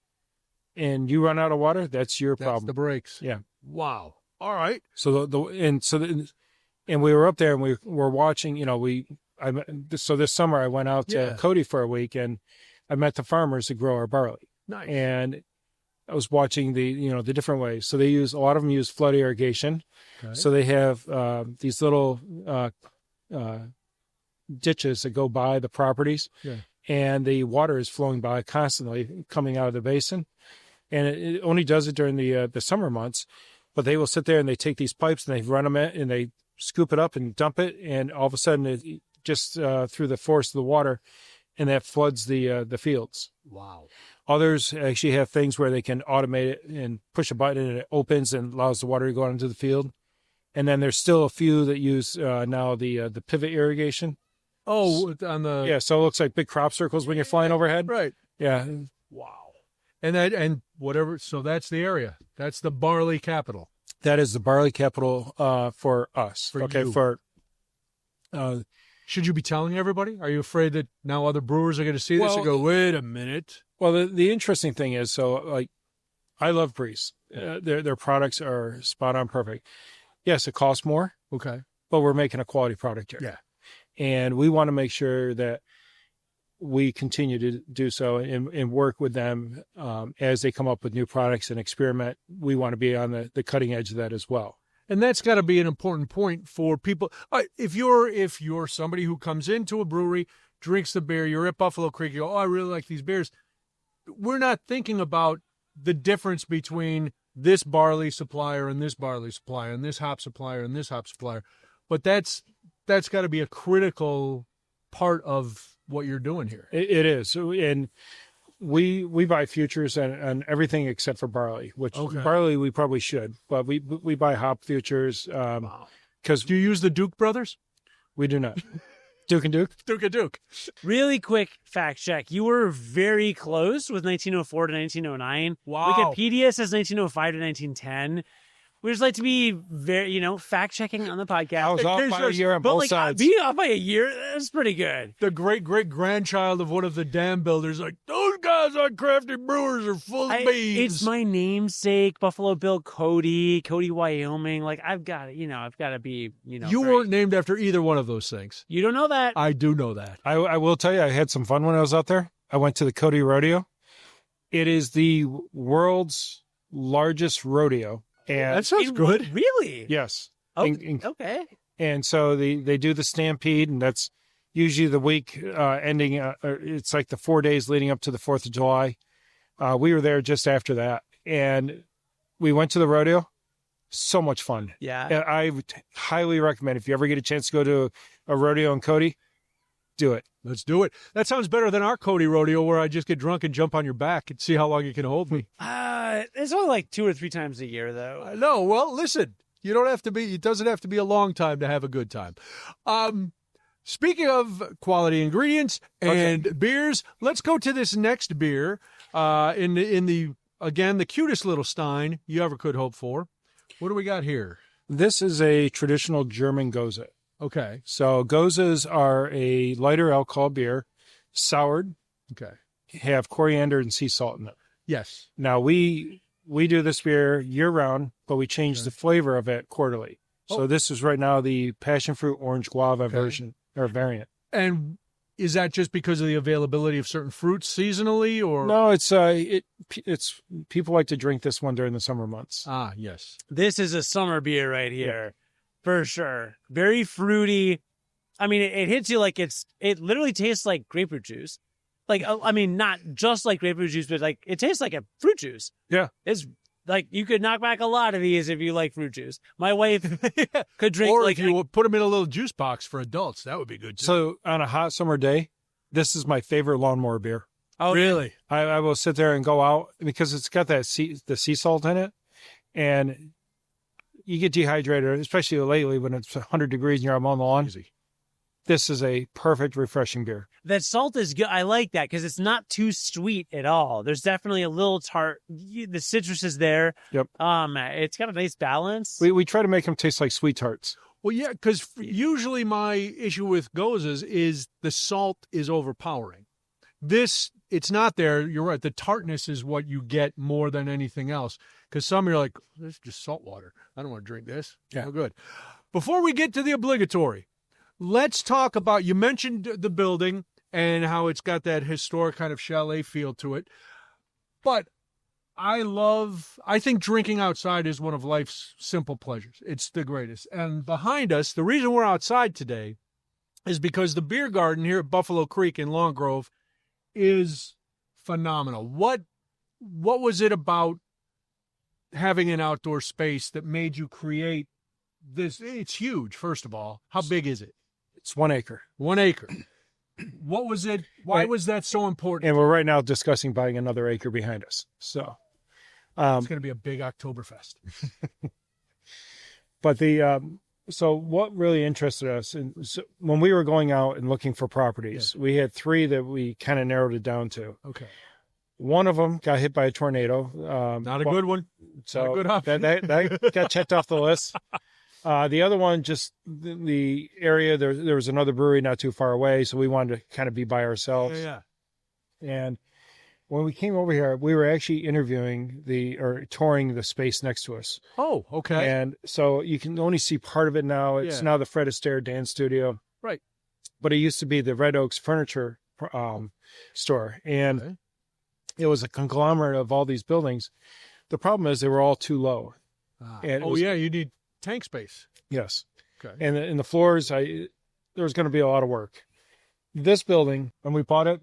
and you run out of water, that's your problem. The breaks. Yeah. Wow. All right. So and we were up there and we were watching. So this summer I went out to Cody for a week, and I met the farmers that grow our barley. Nice. And I was watching the different ways. So a lot of them use flood irrigation. Okay. So they have these little ditches that go by the properties, and the water is flowing by constantly coming out of the basin. And it only does it during the summer months, but they will sit there and they take these pipes and they run them in and they scoop it up and dump it. And all of a sudden it just through the force of the water, and that floods the fields. Wow. Others actually have things where they can automate it and push a button and it opens and allows the water to go out into the field. And then there's still a few that use now the pivot irrigation. Oh, so it looks like big crop circles when you're flying overhead. Right. Yeah. Wow. And whatever. So that's the area. That's the barley capital. That is the barley capital for us. For you. Should you be telling everybody? Are you afraid that now other brewers are going to see this and go, wait a minute? Well, the interesting thing is, so like, I love Breeze. Their products are spot on perfect. Yes, it costs more. Okay. But we're making a quality product here. Yeah. And we want to make sure that we continue to do so and work with them as they come up with new products and experiment. We want to be on the cutting edge of that as well. And that's got to be an important point for people. If you're somebody who comes into a brewery, drinks the beer, you're at Buffalo Creek, you go, oh, I really like these beers. We're not thinking about the difference between this barley supplier and this barley supplier and this hop supplier and this hop supplier. But that's got to be a critical part of what you're doing here. It is. And we buy futures on everything except for barley, which barley we probably should, but we buy hop futures. Because do you use the Duke brothers? We do not. Duke and Duke? Duke and Duke. Really quick fact check. You were very close with 1904 to 1909. Wow. Wikipedia says 1905 to 1910. We just like to be very, fact checking on the podcast. I was off by a year on both sides. Being off by a year, that's pretty good. The great-great-grandchild of one of the dam builders, like, those guys on Crafty Brewers are full of beans. It's my namesake, Buffalo Bill Cody, Wyoming. Like, I've got to be, You weren't named after either one of those things. You don't know that. I do know that. I will tell you, I had some fun when I was out there. I went to the Cody Rodeo. It is the world's largest rodeo. And that sounds good. Really? Yes. Okay. And so they do the stampede, and that's usually the week ending. It's like the 4 days leading up to the 4th of July. We were there just after that, and we went to the rodeo. So much fun. Yeah. And I would highly recommend, if you ever get a chance to go to a rodeo in Cody, do it. Let's do it. That sounds better than our Cody rodeo, where I just get drunk and jump on your back and see how long you can hold me. It's only like 2 or 3 times a year, though. I know. Well, listen, you don't have to be. It doesn't have to be a long time to have a good time. Speaking of quality ingredients and beers, let's go to this next beer. In the again, the cutest little stein you ever could hope for. What do we got here? This is a traditional German Gose. Okay. So Goses are a lighter alcohol beer, soured. Okay. Have coriander and sea salt in it. Yes. Now we do this beer year round, but we change the flavor of it quarterly. So this is right now the passion fruit orange guava version or variant. And is that just because of the availability of certain fruits seasonally, or no? It's people like to drink this one during the summer months. Ah, yes. This is a summer beer right here, for sure. Very fruity. I mean, it hits you like it literally tastes like grapefruit juice. Like, I mean, not just like grapefruit juice, but like it tastes like a fruit juice. Yeah. It's like you could knock back a lot of these if you like fruit juice. My wife could drink, or like, if you put them in a little juice box for adults, that would be good too. So on a hot summer day, this is my favorite lawnmower beer. Oh, really? I will sit there and go out because it's got the sea salt in it, and you get dehydrated, especially lately when it's 100 degrees and you're out mowing the lawn. Easy. This is a perfect, refreshing beer. That salt is good. I like that because it's not too sweet at all. There's definitely a little tart. The citrus is there. Yep. It's got a nice balance. We try to make them taste like sweet tarts. Well, yeah, because usually my issue with Goses is the salt is overpowering. This, it's not there. You're right. The tartness is what you get more than anything else. Because some you're like, this is just salt water. I don't want to drink this. Yeah. No good. Before we get to the obligatory, let's talk about, you mentioned the building and how it's got that historic kind of chalet feel to it. But I think drinking outside is one of life's simple pleasures. It's the greatest. And behind us, the reason we're outside today is because the Biergärten here at Buffalo Creek in Long Grove is phenomenal. What was it about having an outdoor space that made you create this? It's huge, first of all. How big is it? It's 1 acre. 1 acre. What was it? Why was that so important? And we're right now discussing buying another acre behind us. So it's going to be a big Oktoberfest. But so what really interested us, and so when we were going out and looking for properties, we had 3 that we kind of narrowed it down to. Okay. One of them got hit by a tornado. Not a good one. So not a good option. that got checked off the list. The other one, just the area, there was another brewery not too far away, so we wanted to kind of be by ourselves. Yeah. And when we came over here, we were actually touring the space next to us. Oh, okay. And so you can only see part of it now. It's now the Fred Astaire dance studio. Right. But it used to be the Red Oaks furniture store. And it was a conglomerate of all these buildings. The problem is they were all too low. You need tank space. Yes. Okay. And in the floors, there was going to be a lot of work. This building, when we bought it,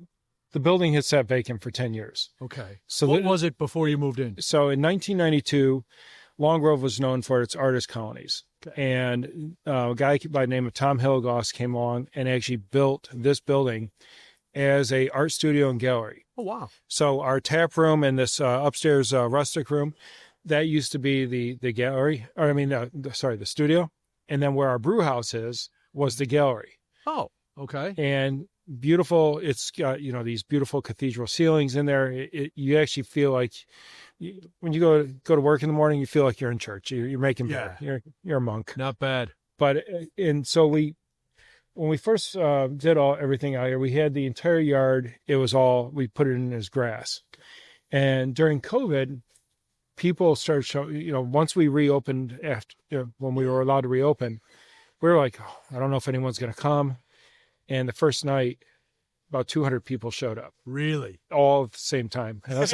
the building had sat vacant for 10 years. Okay. So what was it before you moved in? So in 1992, Long Grove was known for its artist colonies. Okay. And a guy by the name of Tom Hilligoss came along and actually built this building as a art studio and gallery. Oh, wow. So our tap room and this upstairs rustic room, that used to be the gallery, the studio. And then where our brew house was the gallery. Oh, okay. And beautiful. It's got, these beautiful cathedral ceilings in there. You actually feel like when you go to work in the morning, you feel like you're in church. You're making beer. You're a monk. Not bad. But, and so when we first did everything out here, we had the entire yard. It was we put it in as grass. And during COVID, people started showing, once we reopened when we were allowed to reopen, we were like, I don't know if anyone's going to come. And the first night, about 200 people showed up. Really? All at the same time. And I was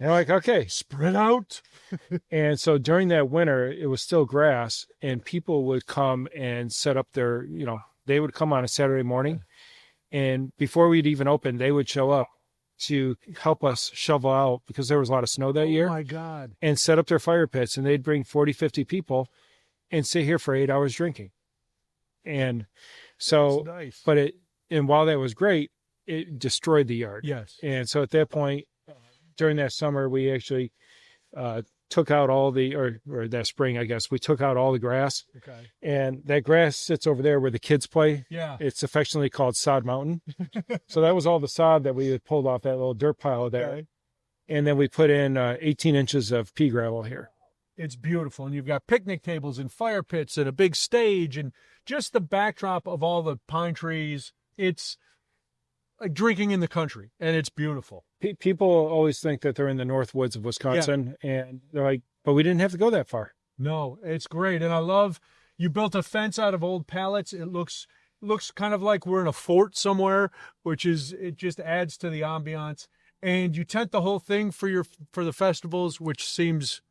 like, okay. Spread out. And so during that winter, it was still grass, and people would come and set up their, they would come on a Saturday morning. And before we'd even open, they would show up to help us shovel out because there was a lot of snow that year. Oh, my God. And set up their fire pits. And they'd bring 40, 50 people and sit here for 8 hours drinking. And so, nice. And while that was great, it destroyed the yard. Yes. And so at that point, during that summer, we actually took out all or that spring, I guess, we took out all the grass. Okay. And that grass sits over there where the kids play. Yeah. It's affectionately called Sod Mountain. So that was all the sod that we had pulled off that little dirt pile there. Okay. And then we put in 18 inches of pea gravel here. It's beautiful. And you've got picnic tables and fire pits and a big stage and just the backdrop of all the pine trees. It's like drinking in the country, and it's beautiful. People always think that they're in the north woods of Wisconsin, and they're like, but we didn't have to go that far. No, it's great. And I love you built a fence out of old pallets. It looks kind of like we're in a fort somewhere, it just adds to the ambiance. And you tent the whole thing for the festivals, which seems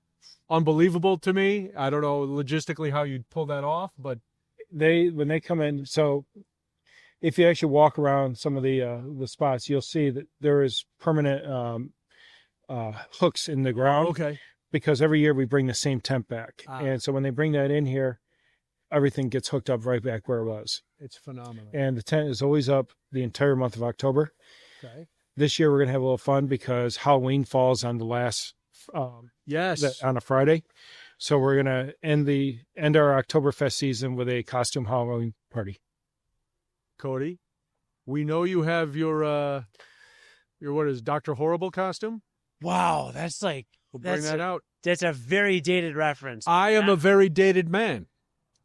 unbelievable to me. I don't know logistically how you'd pull that off, but when they come in, so if you actually walk around some of the spots, you'll see that there is permanent hooks in the ground. Okay. Because every year we bring the same tent back. And so when they bring that in here, everything gets hooked up right back where it was. It's phenomenal. And the tent is always up the entire month of October. Okay. This year we're going to have a little fun because Halloween falls on the last on a Friday. So we're going to end our Oktoberfest season with a costume Halloween party. Cody, we know you have your what is Dr. Horrible costume? Wow, that's like we'll bring that out. That's a very dated reference. I am a very dated man.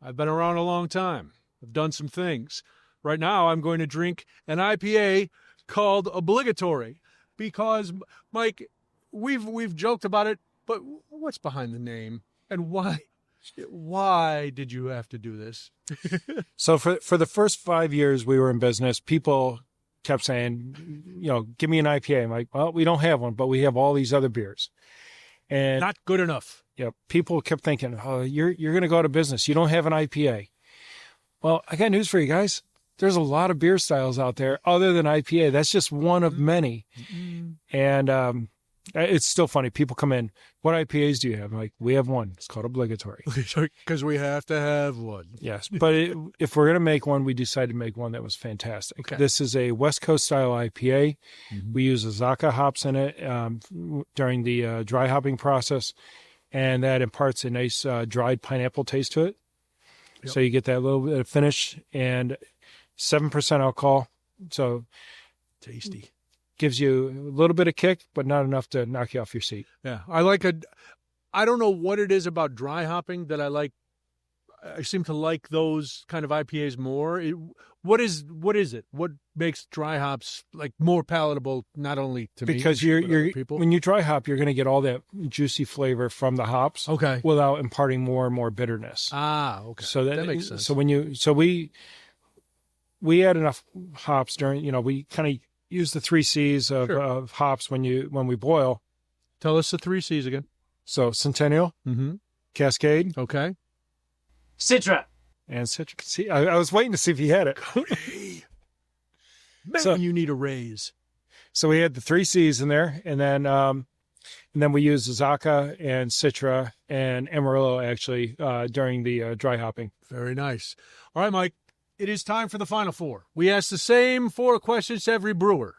I've been around a long time. I've done some things. Right now, I'm going to drink an IPA called Obligatory because, Mike, we've joked about it, but what's behind the name and why? Why did you have to do this? So for the first 5 years we were in business, people kept saying, give me an IPA. I'm like, well, we don't have one, but we have all these other beers. And not good enough. Yeah, people kept thinking, oh, you're going to go out of business. You don't have an IPA. Well, I got news for you guys. There's a lot of beer styles out there other than IPA. That's just one of many. Mm-hmm. And it's still funny. People come in, what IPAs do you have? I'm like, we have one. It's called Obligatory. Because we have to have one. Yes. But if we're going to make one, we decided to make one that was fantastic. Okay. This is a West Coast style IPA. Mm-hmm. We use Azacca hops in it during the dry hopping process. And that imparts a nice dried pineapple taste to it. Yep. So you get that little bit of finish and 7% alcohol. So tasty. Gives you a little bit of kick, but not enough to knock you off your seat. Yeah. I don't know what it is about dry hopping that I like I seem to like those kind of IPAs more. What is it? What makes dry hops like more palatable, not only to me, because but other people? when you dry hop, you're going to get all that juicy flavor from the hops, Okay, without imparting more and more bitterness. okay. So that makes sense. So we add enough hops during. We kind of use the 3 C's of hops when we boil. Tell us the 3 C's again. So Centennial, Cascade, Okay. Citra. and Citric. See, I was waiting to see if he had it. Man, you need a raise. So we had the 3 C's in there, and then we used Azacca and Citra and Amarillo actually during the dry hopping. Very nice. All right, Mike. It is time for the final 4. We ask the same 4 questions to every brewer.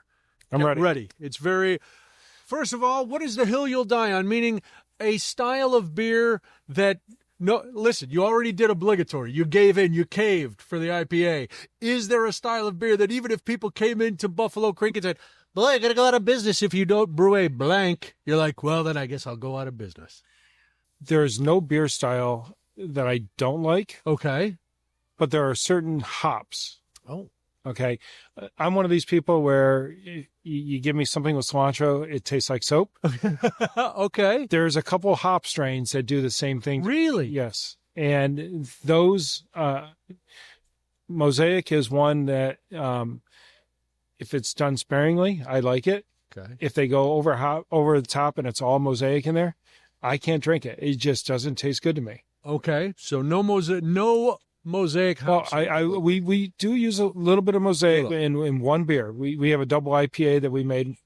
I'm ready. Ready. It's very... First of all, what is the hill you'll die on? Meaning a style of beer that... No, listen, you already did Obligatory. You gave in. You caved for the IPA. Is there a style of beer that even if people came into Buffalo Creek and said, boy, you're going to go out of business if you don't brew a blank, you're like, well, then I guess I'll go out of business. There's no beer style that I don't like. Okay. But there are certain hops. Oh. Okay. I'm one of these people where you give me something with cilantro, it tastes like soap. Okay. There's a couple hop strains that do the same thing. Really? Yes. And those, Mosaic is one that, if it's done sparingly, I like it. Okay. If they go over the top and it's all Mosaic in there, I can't drink it. It just doesn't taste good to me. Okay. So no Mosaic hops. Well, we do use a little bit of Mosaic in one beer. We have a double IPA that we made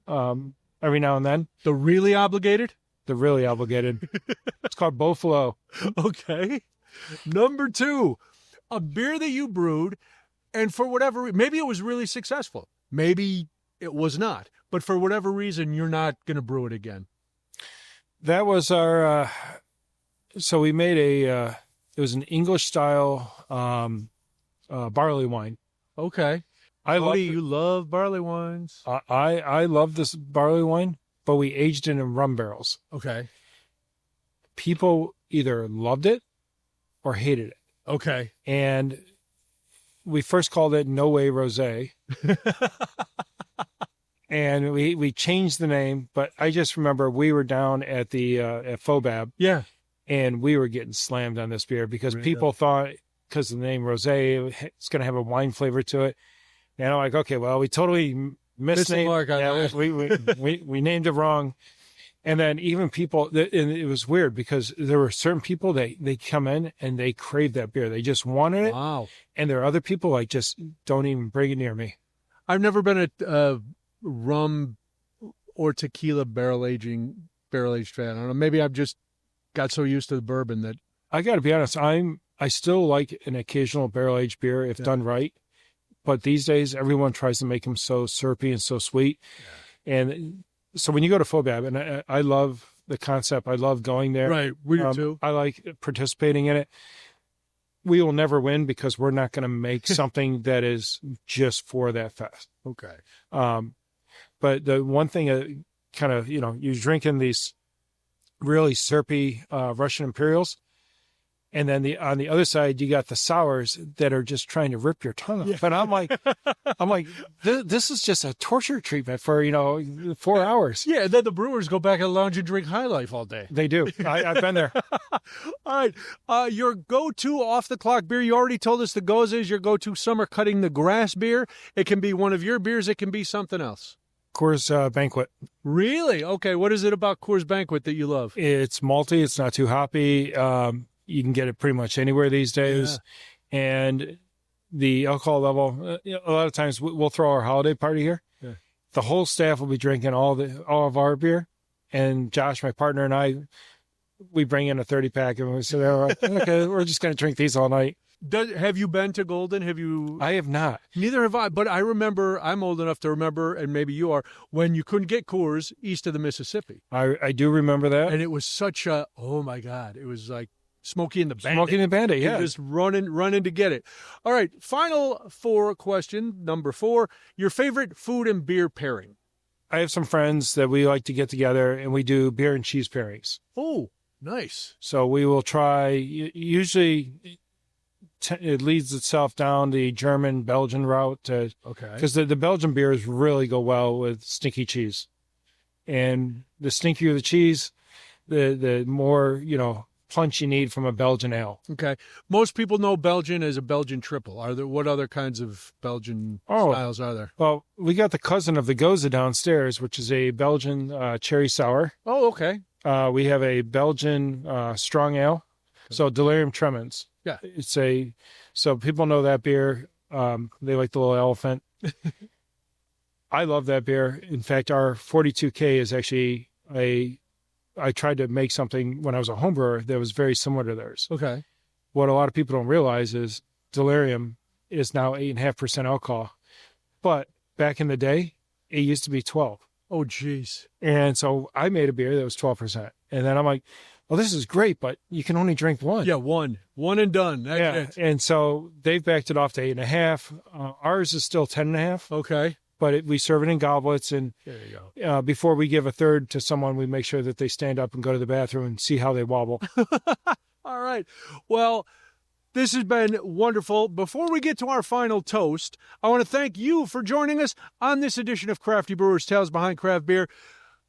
every now and then. The really obligated? The really obligated. It's called Buffalo. Okay. Number 2, a beer that you brewed, and for whatever reason, maybe it was really successful. Maybe it was not. But for whatever reason, you're not going to brew it again. That was our... so we made it was an English style barley wine. Okay. You love barley wines. I love this barley wine, but we aged it in rum barrels. Okay. People either loved it or hated it. Okay. And we first called it No Way Rosé. And we changed the name, but I just remember we were down at the at Fobab. Yeah. And we were getting slammed on this beer because people thought, because of the name Rosé, it's going to have a wine flavor to it. And I'm like, okay, well, we totally missed the mark on that. We named it wrong. And then even people, and it was weird because there were certain people they come in and they crave that beer. They just wanted it. Wow. And there are other people like just don't even bring it near me. I've never been a rum or tequila barrel-aged fan. I don't know. Maybe I've just got so used to the bourbon that... I got to be honest, I still like an occasional barrel-aged beer if done right. But these days, everyone tries to make them so syrupy and so sweet. Yeah. And so when you go to Fobab, and I love the concept, I love going there. Right, we do too. I like participating in it. We will never win because we're not going to make something that is just for that fest. Okay. But the one thing, kind of, you're drinking these really syrupy Russian Imperials. And then on the other side, you got the sours that are just trying to rip your tongue off. Yeah. And I'm like, this is just a torture treatment for, 4 hours. Yeah. And then the brewers go back and lounge and drink High Life all day. They do. I've been there. All right. Your go-to off-the-clock beer, you already told us the Goza is your go-to summer cutting the grass beer. It can be one of your beers. It can be something else. Coors Banquet. Really? Okay. What is it about Coors Banquet that you love? It's malty. It's not too hoppy. You can get it pretty much anywhere these days. Yeah. And the alcohol level, a lot of times we'll throw our holiday party here. Yeah. The whole staff will be drinking all of our beer. And Josh, my partner, and I, we bring in a 30-pack and we say, okay, we're just going to drink these all night. Have you been to Golden? I have not. Neither have I, but I remember, I'm old enough to remember, and maybe you are, when you couldn't get Coors east of the Mississippi. I do remember that. And it was such a, oh my God, it was like Smokey and the Bandit. Smokey and the Bandit, yeah. Just running to get it. All right, final 4 question, number 4, your favorite food and beer pairing. I have some friends that we like to get together, and we do beer and cheese pairings. Oh, nice. So we will try, usually it leads itself down the German Belgian route because the Belgian beers really go well with stinky cheese, and the stinkier the cheese, the more punch you need from a Belgian ale. Okay. Most people know Belgian as a Belgian triple. What other kinds of Belgian styles are there? Well, we got the cousin of the Goza downstairs, which is a Belgian cherry sour. Oh, okay. We have a Belgian strong ale, so Delirium Tremens. Yeah. So people know that beer. They like the little elephant. I love that beer. In fact, our 42K is actually I tried to make something when I was a home brewer that was very similar to theirs. Okay. What a lot of people don't realize is Delirium is now 8.5% alcohol. But back in the day, it used to be 12. Oh, geez. And so I made a beer that was 12%. And then I'm like, well, this is great, but you can only drink one. Yeah, one and done. That's it. And so they've backed it off to 8.5. Ours is still 10.5. Okay. But we serve it in goblets, and there you go. Before we give a third to someone, we make sure that they stand up and go to the bathroom and see how they wobble. All right. Well, this has been wonderful. Before we get to our final toast, I want to thank you for joining us on this edition of Crafty Brewers Tales Behind Craft Beer.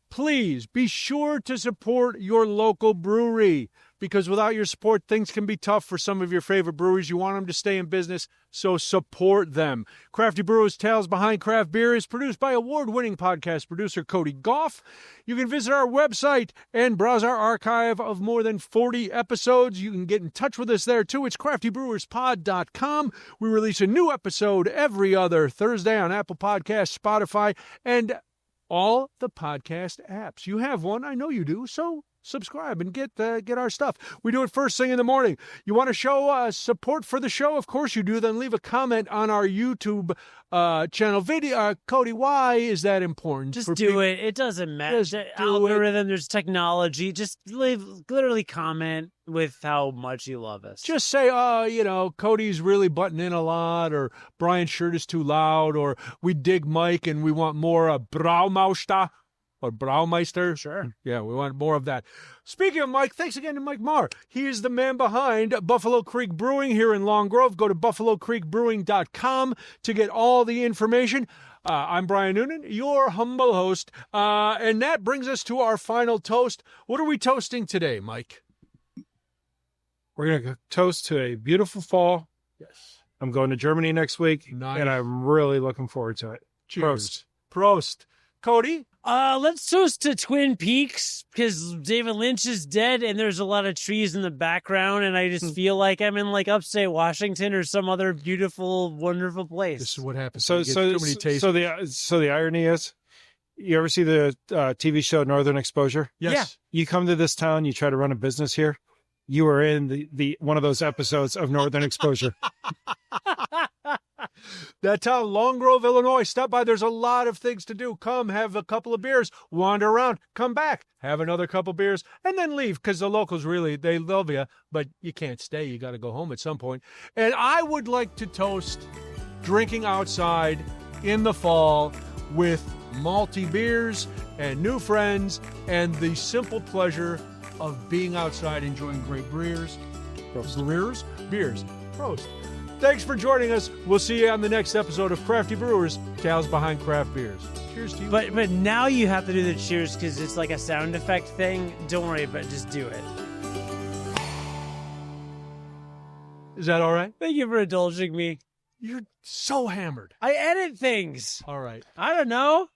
Please be sure to support your local brewery, because without your support, things can be tough for some of your favorite breweries. You want them to stay in business, so support them. Crafty Brewers Tales Behind Craft Beer is produced by award-winning podcast producer Cody Goff. You can visit our website and browse our archive of more than 40 episodes. You can get in touch with us there, too. It's craftybrewerspod.com. We release a new episode every other Thursday on Apple Podcasts, Spotify, and all the podcast apps. You have one, I know you do, so subscribe and get our stuff. We do it first thing in the morning. You want to show support for the show? Of course you do. Then leave a comment on our YouTube channel video. Cody, why is that important? Just do it. It doesn't matter. Algorithm, there's technology. Just literally comment with how much you love us. Just say, Cody's really butting in a lot, or Brian's shirt is too loud, or we dig Mike and we want more Braumeister. Or Braumeister. Sure. Yeah, we want more of that. Speaking of Mike, thanks again to Mike Marr. He is the man behind Buffalo Creek Brewing here in Long Grove. Go to buffalocreekbrewing.com to get all the information. I'm Brian Noonan, your humble host. And that brings us to our final toast. What are we toasting today, Mike? We're going to toast to a beautiful fall. Yes. I'm going to Germany next week, nice. And I'm really looking forward to it. Cheers. Prost. Cody? Let's toast to Twin Peaks, because David Lynch is dead and there's a lot of trees in the background, and I just feel like I'm in upstate Washington or some other beautiful, wonderful place. This is what happens. So the irony is, you ever see the TV show Northern Exposure? Yes. Yeah. You come to this town, you try to run a business here. You are in the one of those episodes of Northern Exposure. That town, Long Grove, Illinois. Stop by. There's a lot of things to do. Come, have a couple of beers, wander around, come back, have another couple beers, and then leave, because the locals really, they love you, but you can't stay. You got to go home at some point. And I would like to toast drinking outside in the fall with malty beers and new friends and the simple pleasure of being outside enjoying great beers. Beers. Prost. Thanks for joining us. We'll see you on the next episode of Crafty Brewers, Tales Behind Craft Beers. Cheers to you. But now you have to do the cheers, because it's like a sound effect thing. Don't worry about it. Just do it. Is that all right? Thank you for indulging me. You're so hammered. I edit things. All right. I don't know.